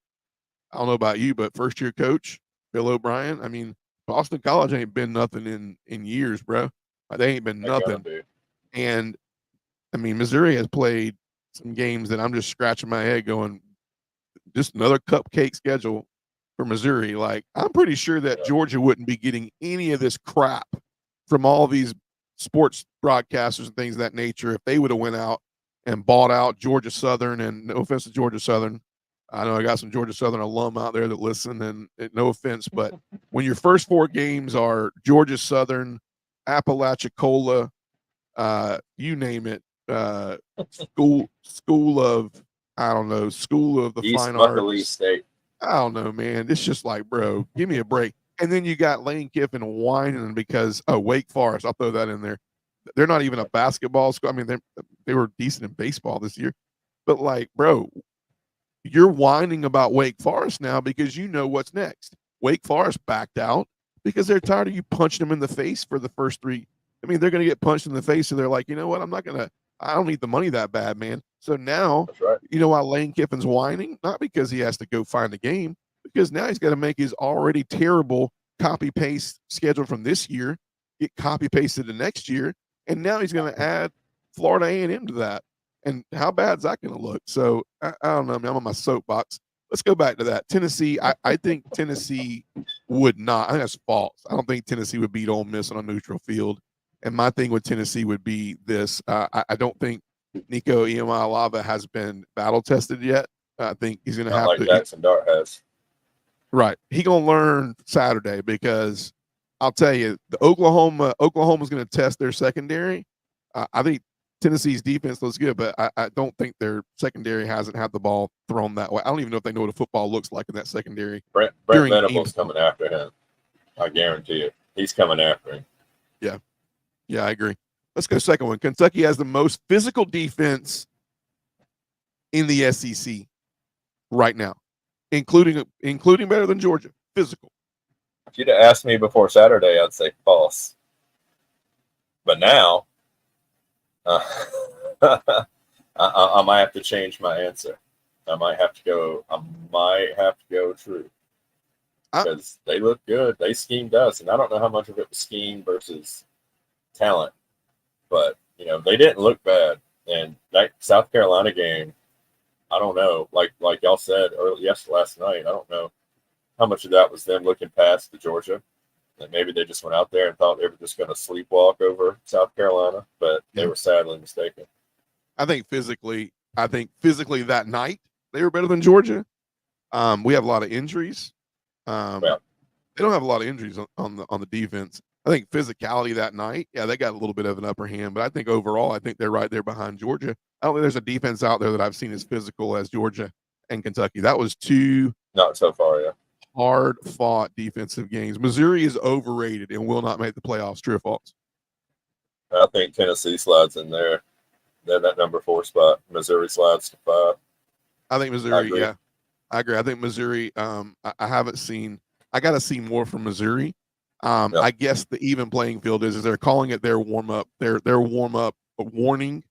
I don't know about you, but first year coach Bill O'Brien. I mean, Boston College ain't been nothing in years, bro. They ain't been nothing. And I mean, Missouri has played some games that I'm just scratching my head going, just another cupcake schedule for Missouri. I'm pretty sure that Georgia wouldn't be getting any of this crap from all these sports broadcasters and things of that nature if they would have went out and bought out Georgia Southern. And no offense to Georgia Southern, I know I got some Georgia Southern alum out there that listen, and no offense, but when your first 4 games are Georgia Southern, Apalachicola, you name it, school of the East fine Buckley arts. State. I don't know, man. It's just like, bro, give me a break. And then you got Lane Kiffin whining because Wake Forest. I'll throw that in there. They're not even a basketball school. I mean, they were decent in baseball this year, but bro, you're whining about Wake Forest now because you know what's next. Wake Forest backed out because they're tired of you punching them in the face for the first 3. I mean, they're going to get punched in the face, so they're like, you know what? I don't need the money that bad, man. So now, you know why Lane Kiffin's whining? Not because he has to go find a game, because now he's got to make his already terrible copy-paste schedule from this year, get copy-pasted the next year, and now he's going to add Florida A&M to that. And how bad is that going to look? So I don't know. I mean, I'm on my soapbox. let's go back to that. Tennessee, I think Tennessee would not. I think that's false. I don't think Tennessee would beat Ole Miss on a neutral field. And my thing with Tennessee would be this: I don't think Nico Iamaleava has been battle tested yet. I think he's going to Not have like to. Jackson Dart has. Right, he going to learn Saturday because I'll tell you, Oklahoma's going to test their secondary. I think Tennessee's defense looks good, but I don't think their secondary hasn't had the ball thrown that way. I don't even know if they know what a football looks like in that secondary. Brent Venables coming after him. I guarantee it. He's coming after him. Yeah, I agree. Let's go second one. Kentucky has the most physical defense in the SEC right now, including better than Georgia. Physical. If you'd have asked me before Saturday, I'd say false. But now, I might have to change my answer. I might have to go true. Because they look good. They schemed us. And I don't know how much of it was scheme versus talent. But, they didn't look bad. And that South Carolina game, I don't know. Like y'all said last night, I don't know how much of that was them looking past the Georgia. And maybe they just went out there and thought they were just going to sleepwalk over South Carolina, but they were sadly mistaken. I think physically that night they were better than Georgia. We have a lot of injuries. They don't have a lot of injuries on the defense. I think physicality that night, they got a little bit of an upper hand, but I think overall, I think they're right there behind Georgia. I don't think there's a defense out there that I've seen as physical as Georgia and Kentucky. That was two not so far, hard-fought defensive games. Missouri is overrated and will not make the playoffs. True or false? I think Tennessee slides in there. They're that number 4 spot. Missouri slides to 5. I think Missouri, I agree. I think Missouri, I haven't seen – I got to see more from Missouri. I guess the even playing field is they're calling it their warm-up, their warm-up warning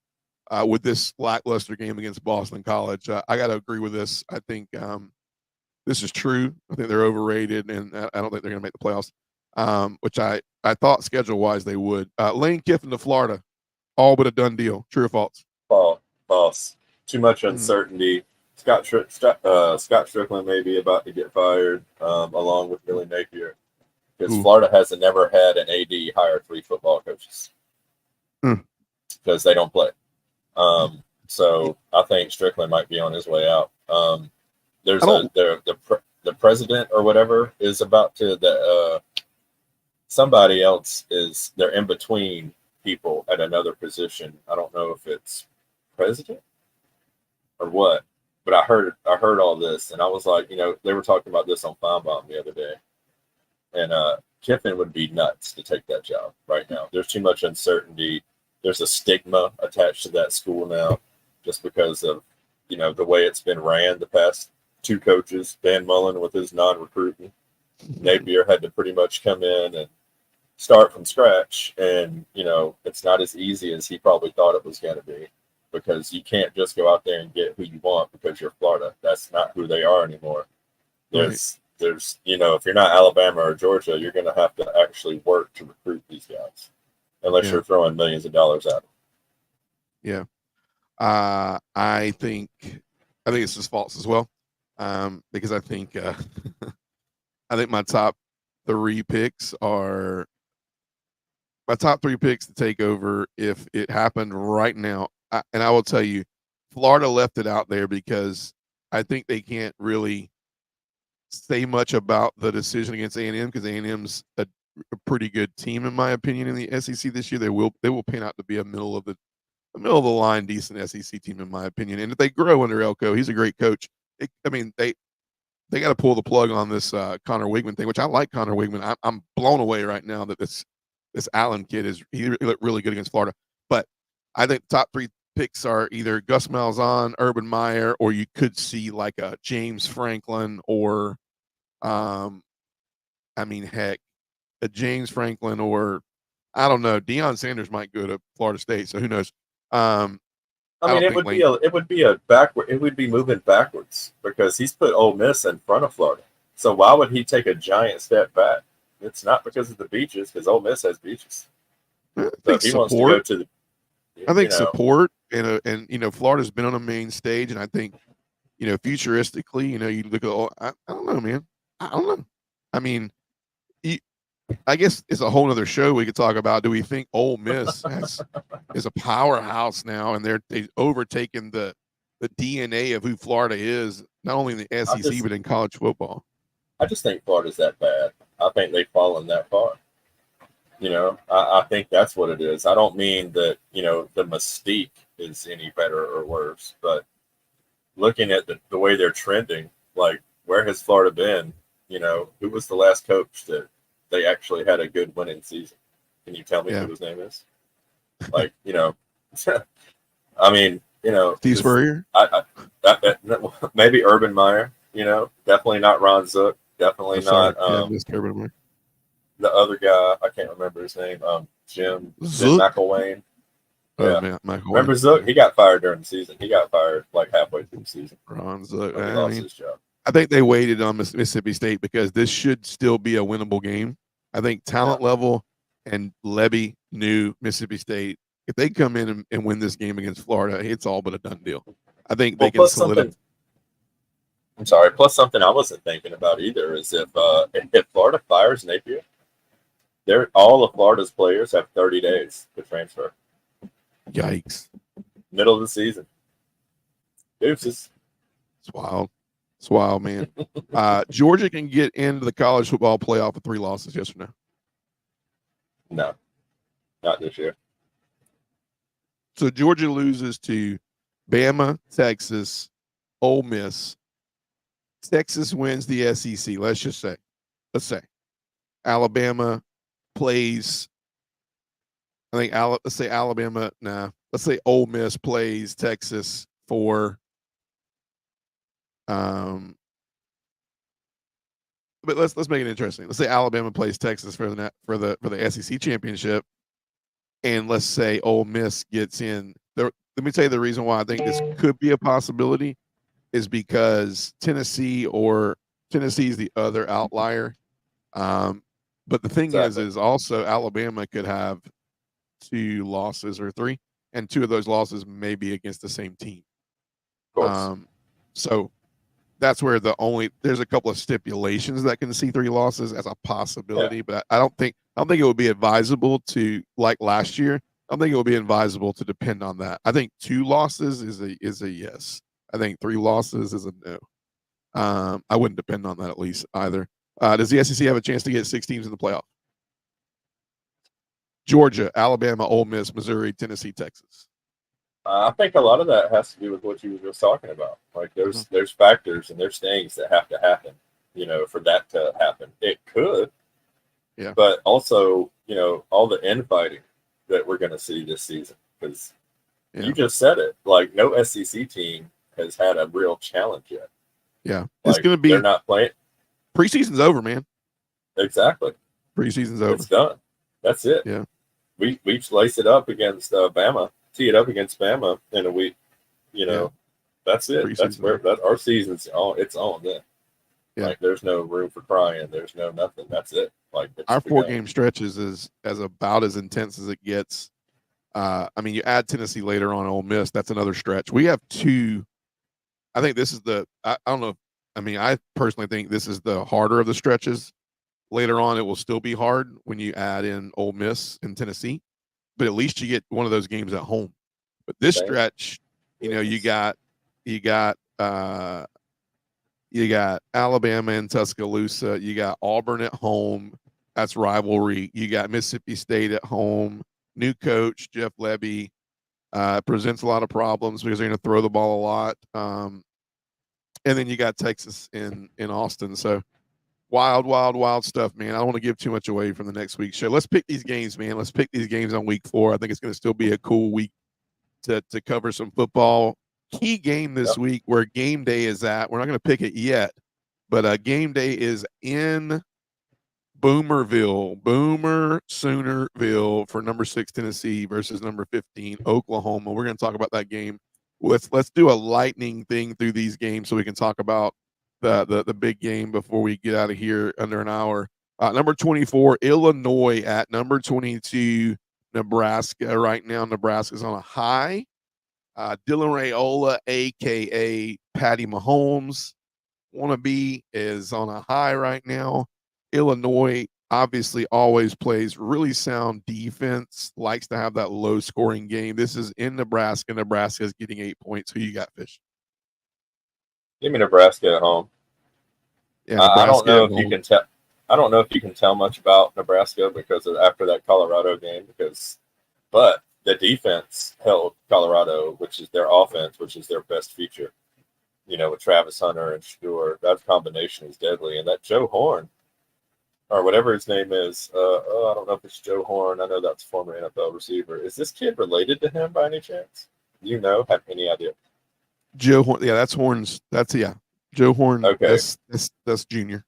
with this lackluster game against Boston College. I got to agree with this. I think this is true. I think they're overrated, and I don't think they're going to make the playoffs, which I thought schedule-wise they would. Lane Kiffin to Florida, all but a done deal. True or false? False. Too much uncertainty. Scott Strickland may be about to get fired along with Billy Napier because Florida has never had an AD hire 3 football coaches because they don't play. So I think Strickland might be on his way out. There's the president or whatever is about to somebody else is they're in between people at another position. I don't know if it's president or what, but I heard all this and I was like, they were talking about this on Feinbaum the other day, and Kiffin would be nuts to take that job right now. There's too much uncertainty. There's a stigma attached to that school now, just because of the way it's been ran the past 2 coaches. Van Mullen with his non-recruiting, Napier had to pretty much come in and start from scratch, and it's not as easy as he probably thought it was going to be, because you can't just go out there and get who you want because you're Florida. That's not who they are anymore. There's if you're not Alabama or Georgia, you're going to have to actually work to recruit these guys, unless you're throwing millions of dollars at them. Yeah. I think this is false as well, because I think my top 3 picks are my top 3 picks to take over if it happened right now. And I will tell you, Florida left it out there because I think they can't really say much about the decision against A&M because A&M's a pretty good team in my opinion in the SEC this year. They will pan out to be a middle of the line decent SEC team in my opinion. And if they grow under Elko, he's a great coach. They got to pull the plug on this Connor Wigman thing, which I like Connor Wigman. I'm blown away right now that this Allen kid he looked really good against Florida. But I think the top 3 picks are either Gus Malzahn, Urban Meyer, or you could see like a James Franklin or, a James Franklin or I don't know. Deion Sanders might go to Florida State, so who knows? It would be moving backwards because he's put Ole Miss in front of Florida. So why would he take a giant step back? It's not because of the beaches, because Ole Miss has beaches. I think support and Florida's been on a main stage, and I think futuristically, you look at, I don't know, man. I don't know. I mean, I guess it's a whole nother show we could talk about. Do we think Ole Miss is a powerhouse now, and they've overtaken the DNA of who Florida is, not only in the SEC but in college football? I just think Florida's that bad. I think they've fallen that far. I think that's what it is. I don't mean that the mystique is any better or worse, but looking at the way they're trending, like where has Florida been? Who was the last coach that they actually had a good winning season? Can you tell me who his name is? Like, I mean, Steve Spurrier? Maybe Urban Meyer, definitely not Ron Zook, definitely not Urban Meyer. The other guy, I can't remember his name, Jim McElwain. Yeah. McElwain. Remember Zook? He got fired during the season. He got fired like halfway through the season. Ron Zook. He lost his job. I think they waited on Mississippi State because this should still be a winnable game. I think talent level and Lebby knew Mississippi State. If they come in and win this game against Florida, it's all but a done deal. I think they can solidify. I'm sorry. Plus, something I wasn't thinking about either is if Florida fires Napier, all of Florida's players have 30 days to transfer. Yikes! Middle of the season. Deuces. It's wild. It's wild, man. Georgia can get into the college football playoff with 3 losses. Yes or no? No, not this year. So Georgia loses to Bama, Texas, Ole Miss. Texas wins the SEC. Let's say Alabama plays. I think let's say Alabama. Nah, let's say Ole Miss plays Texas for. But let's make it interesting. Let's say Alabama plays Texas for the SEC championship, and let's say Ole Miss gets in. Let me tell you the reason why I think this could be a possibility is because Tennessee is the other outlier. But the thing is also Alabama could have 2 losses or 3, and 2 of those losses may be against the same team. So that's where there's a couple of stipulations that can see 3 losses as a possibility, but I don't think it would be advisable to, like last year. I don't think it would be advisable to depend on that. I think 2 losses is a yes. I think 3 losses is a no. I wouldn't depend on that at least either. Does the SEC have a chance to get 6 teams in the playoff? Georgia, Alabama, Ole Miss, Missouri, Tennessee, Texas. I think a lot of that has to do with what you were just talking about. Like there's factors and there's things that have to happen, for that to happen. It could, but also, all the infighting that we're going to see this season, because you just said it. Like no SEC team has had a real challenge yet. Yeah, it's going to be. They're not playing. Preseason's over, man. Exactly. Preseason's over. It's done. That's it. Yeah. We lace it up against Bama. Tee it up against Bama in a week, that's it. That's where our season's on. It's on then. Yeah. Like there's no room for crying. There's no nothing. That's it. Like our 4-game stretches is about as intense as it gets. I mean, you add Tennessee later on, Ole Miss. That's another stretch. We have 2. I think this is I don't know. I mean, I personally think this is the harder of the stretches. Later on, it will still be hard when you add in Ole Miss and Tennessee. But at least you get one of those games at home. But this stretch, you got Alabama and Tuscaloosa. You got Auburn at home. That's rivalry. You got Mississippi State at home. New coach Jeff Lebby presents a lot of problems because they're going to throw the ball a lot. And then you got Texas in Austin. So wild stuff, man. I don't want to give too much away from the next week's show. Let's pick these games, man. Let's pick these games on week 4. I think it's going to still be a cool week to cover some football. Key game this week where game day is at. We're not going to pick it yet, but game day is in Boomerville, Soonerville for number 6 Tennessee versus number 15 Oklahoma. We're going to talk about that game. Let's do a lightning thing through these games so we can talk about the big game before we get out of here under an hour. Number 24, Illinois at number 22, Nebraska. Right now, Nebraska's on a high. Dylan Raiola, a.k.a. Patty Mahomes wannabe is on a high right now. Illinois obviously always plays really sound defense, likes to have that low scoring game. This is in Nebraska. Nebraska is getting 8 points. Who you got, Fish? Give me Nebraska at home. Yeah, I don't Nebraska know at if you home. can tell. I don't know if you can tell much about Nebraska because of after that Colorado game. But the defense held Colorado, which is their offense, which is their best feature. You know, with Travis Hunter and Stewart, that combination is deadly. And that Joe Horn, or whatever his name is, I don't know if it's Joe Horn. I know that's former NFL receiver. Is this kid related to him by any chance? You know, have any idea? Joe Horn. Yeah, that's Horn's. That's Joe Horn. Okay, That's junior.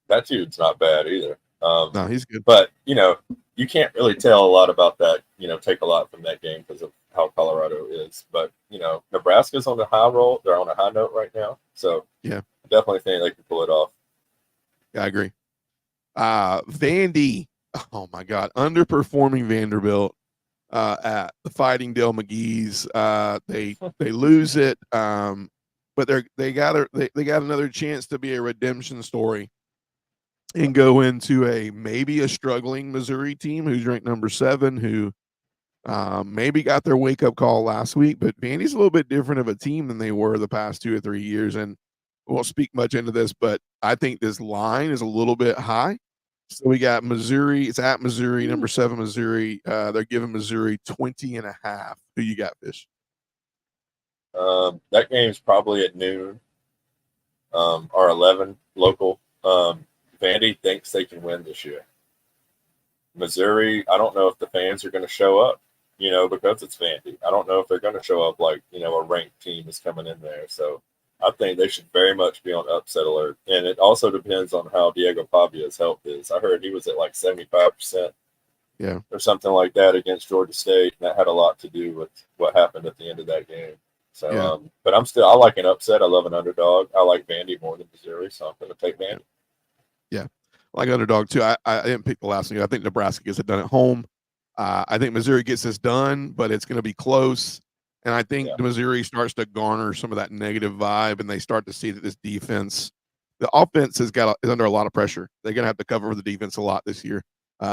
that dude's not bad either. No, he's good. But you know, you can't really tell a lot about that. You know, take a lot from that game because of how Colorado is. But you know, Nebraska's on the high roll. They're on a high note right now. So Yeah, definitely think they can pull it off. yeah, I agree. Vandy. Oh my God, underperforming Vanderbilt at the Fighting Dale McGee's. They lose it, but they got another chance to be a redemption story and go into maybe a struggling Missouri team who's ranked number 7, who maybe got their wake up call last week. But Vandy's a little bit different of a team than they were the past 2 or 3 years, and we won't speak much into this, but I think this line is a little bit high. So we got Missouri. It's at Missouri, number 7 Missouri. They're giving Missouri 20.5. Who you got, Fish? That game's probably at noon or 11 local. Vandy thinks they can win this year. Missouri, I don't know if the fans are going to show up, you know, because it's Vandy. I don't know if they're going to show up like, you know, a ranked team is coming in there. So I think they should very much be on upset alert. And it also depends on how Diego Pavia's health is. I heard he was at like 75%. Yeah. Or something like that against Georgia State. And that had a lot to do with what happened at the end of that game. So, Yeah. But I like an upset. I love an underdog. I like Vandy more than Missouri, so I'm going to take Vandy. Yeah. I like underdog too. I didn't pick the last one. I think Nebraska gets it done at home. I think Missouri gets this done, but it's going to be close. And I think Missouri starts to garner some of that negative vibe, and they start to see that this defense, the offense is under a lot of pressure. They're going to have to cover for the defense a lot this year.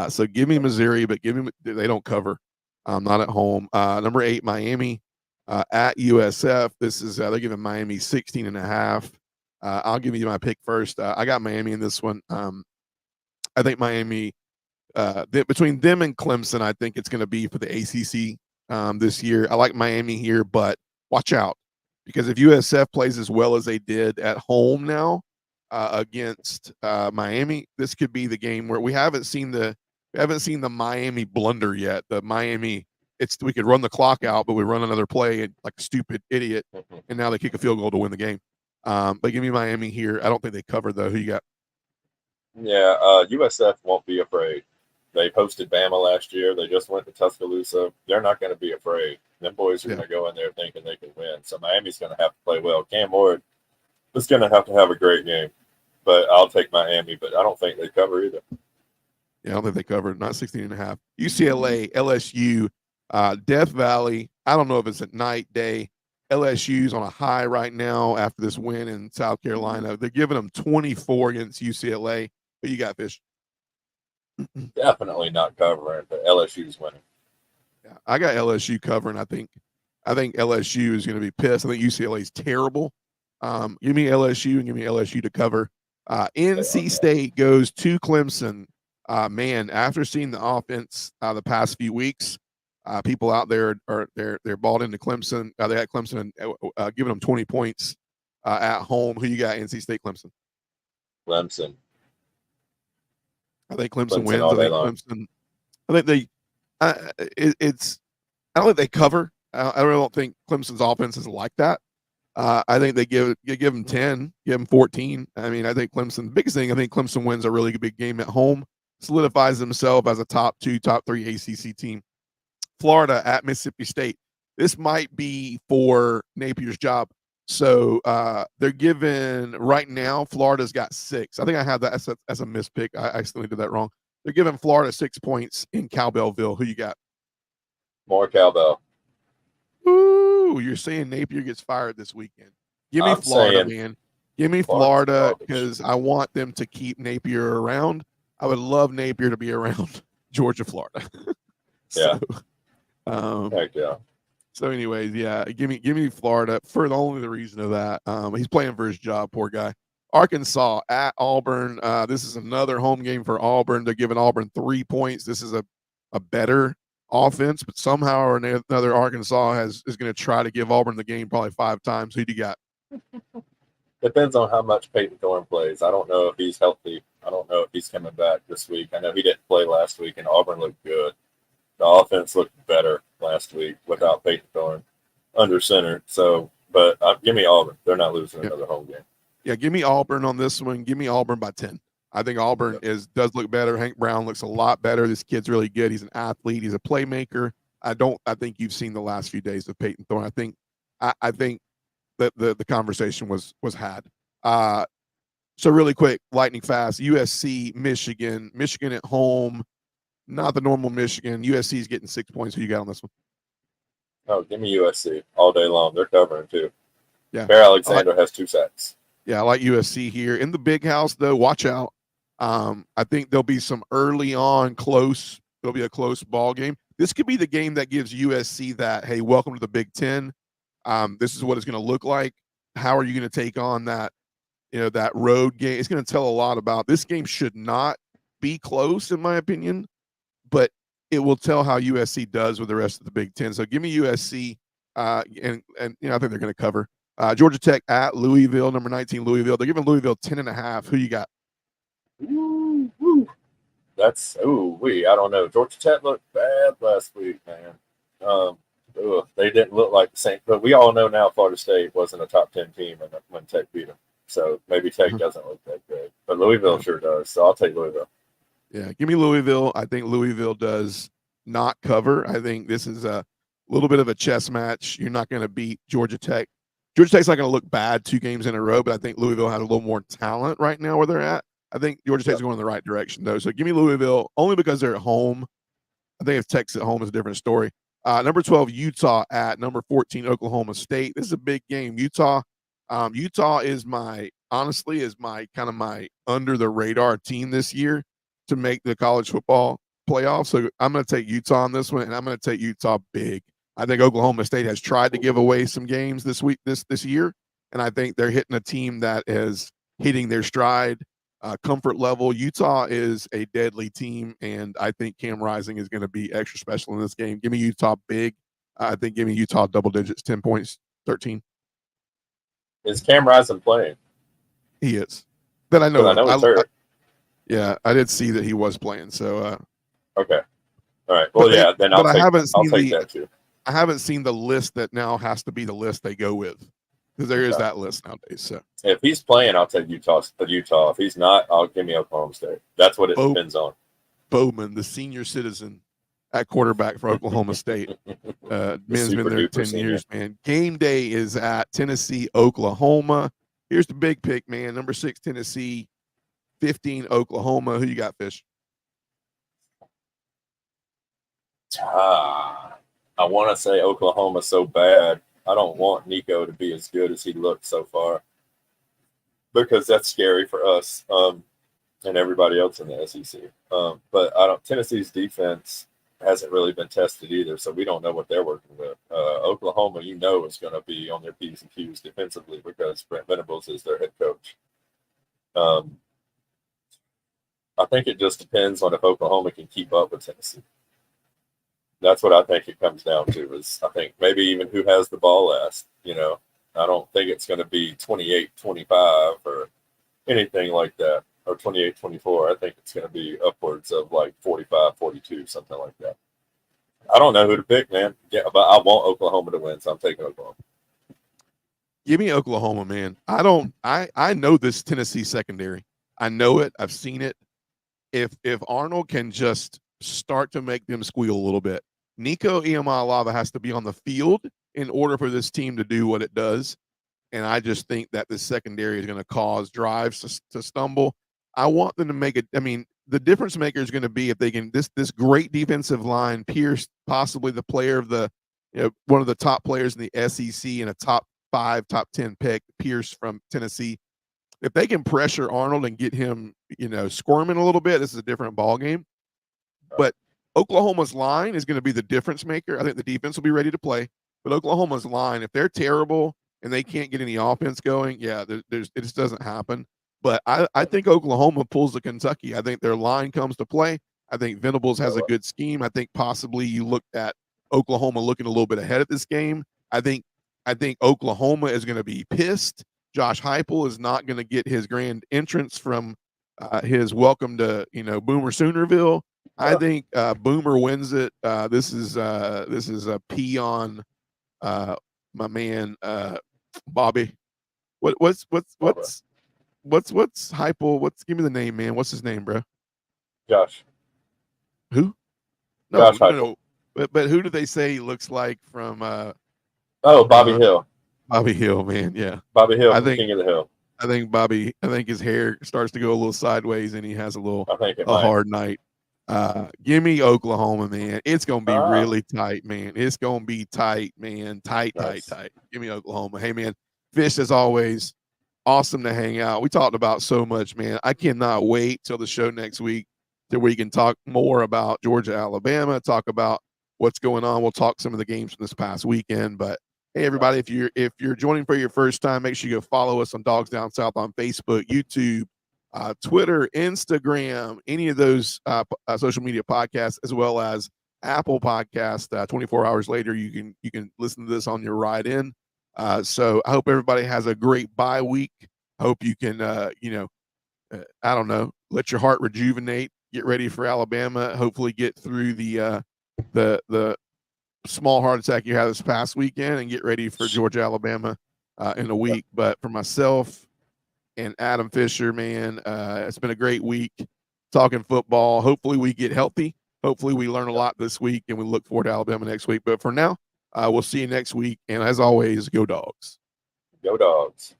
So give me Missouri, but they don't cover. Not at home. Number 8, Miami at USF. This is they're giving Miami 16.5. I'll give you my pick first. I got Miami in this one. I think Miami, between them and Clemson, I think it's going to be for the ACC this year. I like Miami here, but watch out, because if USF plays as well as they did at home now against Miami, this could be the game where we haven't seen the Miami blunder yet. The Miami, we could run the clock out, but we run another play and, like a stupid idiot, and now they kick a field goal to win the game. But give me Miami here. I don't think they cover though. Who you got? Yeah, USF won't be afraid. They hosted Bama last year. They just went to Tuscaloosa. They're not going to be afraid. Them boys are going to go in there thinking they can win. So Miami's going to have to play well. Cam Ward is going to have a great game. But I'll take Miami, but I don't think they cover either. Yeah, I don't think they covered. Not 16.5. UCLA, LSU, Death Valley. I don't know if it's at night, day. LSU's on a high right now after this win in South Carolina. They're giving them 24 against UCLA. Who you got, Fish? Definitely not covering, but LSU's winning. Yeah, I got LSU covering. I think LSU is going to be pissed. I think UCLA is terrible. Give me LSU and give me LSU to cover. NC State goes to Clemson. Man, after seeing the offense the past few weeks, people out there they're bought into Clemson. They got Clemson giving them 20 points at home. Who you got? NC State, Clemson. Clemson. I think Clemson wins. I think they. It's. I don't think they cover. I really don't think Clemson's offense is like that. I think they give them 10, give them 14. I mean, I think Clemson. The biggest thing, I think Clemson wins a really big game at home, solidifies themselves as a top 2, top 3 ACC team. Florida at Mississippi State. This might be for Napier's job. So they're given right now. Florida's got 6. I think I have that as a mispick. I accidentally did that wrong. They're giving Florida 6 points in Cowbellville. Who you got? More Cowbell. Ooh, you're saying Napier gets fired this weekend. Give me I'm Florida, saying man. Give me Florida's Florida garbage. because I want them to keep Napier around. I would love Napier to be around Georgia, Florida. Yeah. Heck yeah. So, anyways, yeah, give me Florida for the reason of that. He's playing for his job, poor guy. Arkansas at Auburn. This is another home game for Auburn. They're giving Auburn 3 points. This is a better offense, but somehow or another, Arkansas is going to try to give Auburn the game probably 5 times. Who do you got? Depends on how much Peyton Thorne plays. I don't know if he's healthy. I don't know if he's coming back this week. I know he didn't play last week, and Auburn looked good. The offense looked better last week without Peyton Thorne under center. So, but give me Auburn. They're not losing another home game. Yeah, give me Auburn on this one. Give me Auburn by 10. I think Auburn does look better. Hank Brown looks a lot better. This kid's really good. He's an athlete. He's a playmaker. I think you've seen the last few days of Peyton Thorne. I think that the conversation was had. So really quick, lightning fast. USC, Michigan at home. Not the normal Michigan. USC is getting 6 points. Who you got on this one? Oh, give me USC all day long. They're covering too. Yeah. Bear Alexander has 2 sacks. Yeah, I like USC here. In the big house, though, watch out. I think there'll be some early on close. There'll be a close ball game. This could be the game that gives USC that, hey, welcome to the Big Ten. This is what it's going to look like. How are you going to take on that, that road game? It's going to tell a lot about this game. Should not be close, in my opinion, but it will tell how USC does with the rest of the Big Ten. So give me USC, and I think they're going to cover. Georgia Tech at Louisville, number 19 Louisville. They're giving Louisville 10.5. Who you got? That's I don't know. Georgia Tech looked bad last week, man. They didn't look like the same, but we all know now Florida State wasn't a top 10 team when Tech beat them. So maybe Tech doesn't look that good, but Louisville sure does. So I'll take Louisville. Yeah, give me Louisville. I think Louisville does not cover. I think this is a little bit of a chess match. You're not going to beat Georgia Tech. Georgia Tech's not going to look bad 2 games in a row, but I think Louisville has a little more talent right now where they're at. I think Georgia Tech's going in the right direction, though. So give me Louisville only because they're at home. I think if Tech's at home, is a different story. Number 12, Utah at number 14, Oklahoma State. This is a big game. Utah is my kind of my under the radar team this year to make the college football playoff. So I'm going to take Utah on this one, and I'm going to take Utah big. I think Oklahoma State has tried to give away some games this year, and I think they're hitting a team that is hitting their stride, comfort level. Utah is a deadly team, and I think Cam Rising is going to be extra special in this game. Give me Utah big. I think give me Utah double digits, 10 points, 13. Is Cam Rising playing? He is. That I know. I know he's hurt. Yeah, I did see that he was playing. So okay, all right. Well, then I'll take that too. I haven't seen the list that now has to be the list they go with, because there is that list nowadays. So if he's playing, I'll take Utah. If he's not, I'll give me Oklahoma State. That's what it depends on. Bowman, the senior citizen at quarterback for Oklahoma State. Men's been there 10 years, man. Game day is at Tennessee, Oklahoma. Here's the big pick, man. Number 6, Tennessee, 15, Oklahoma. Who you got, Fish? I want to say Oklahoma so bad. I don't want Nico to be as good as he looked so far, because that's scary for us and everybody else in the SEC. But Tennessee's defense hasn't really been tested either, so we don't know what they're working with. Oklahoma, is going to be on their P's and Q's defensively because Brent Venables is their head coach. I think it just depends on if Oklahoma can keep up with Tennessee. That's what I think it comes down to, is I think maybe even who has the ball last. I don't think it's going to be 28-25 or anything like that, or 28-24. I think it's going to be upwards of like 45-42, something like that. I don't know who to pick, man. Yeah, but I want Oklahoma to win, so I'm taking Oklahoma. Give me Oklahoma, man. I know this Tennessee secondary. I know it. I've seen it. If Arnold can just start to make them squeal a little bit, Nico Iamaleava has to be on the field in order for this team to do what it does. And I just think that this secondary is going to cause drives to stumble. I want them to make it. I mean, the difference maker is going to be if they can, this great defensive line, Pierce, possibly the player of the, one of the top players in the SEC and a top 5, top 10 pick, Pierce from Tennessee. If they can pressure Arnold and get him, squirming a little bit, this is a different ball game. But Oklahoma's line is going to be the difference maker. I think the defense will be ready to play, but Oklahoma's line, if they're terrible and they can't get any offense going, it just doesn't happen. But I think Oklahoma pulls the Kentucky. I think their line comes to play. I think Venables has a good scheme. I think possibly you looked at Oklahoma looking a little bit ahead of this game. I think Oklahoma is going to be pissed. Josh Heupel is not going to get his grand entrance from his welcome to Boomer Soonerville. I think Boomer wins it. This is a pee on my man Bobby. What's Heupel? Give me the name, man. What's his name, bro? Josh. Who? Josh Heupel. But who do they say he looks like from? Bobby Hill. Bobby Hill, man. Yeah, Bobby Hill. King of the Hill. I think his hair starts to go a little sideways, and he has a might. hard night. Give me Oklahoma, man. It's gonna be really tight, man. It's gonna be tight, man. Tight. Give me Oklahoma. Hey, man. Fish, as always, awesome to hang out. We talked about so much, man. I cannot wait till the show next week till we can talk more about Georgia, Alabama, talk about what's going on. We'll talk some of the games from this past weekend. But hey, everybody, if you're joining for your first time, make sure you go follow us on Dogs Down South on Facebook, YouTube, Twitter, Instagram, any of those social media podcasts, as well as Apple Podcast. 24 hours later, you can listen to this on your ride in. So I hope everybody has a great bye week. I hope you can, I don't know, let your heart rejuvenate, get ready for Alabama, hopefully get through the small heart attack you had this past weekend and get ready for Georgia, Alabama in a week. But for myself and Adam Fisher, man, it's been a great week talking football. Hopefully we get healthy. Hopefully we learn a lot this week, and we look forward to Alabama next week. But for now, we'll see you next week. And as always, go Dogs. Go Dogs.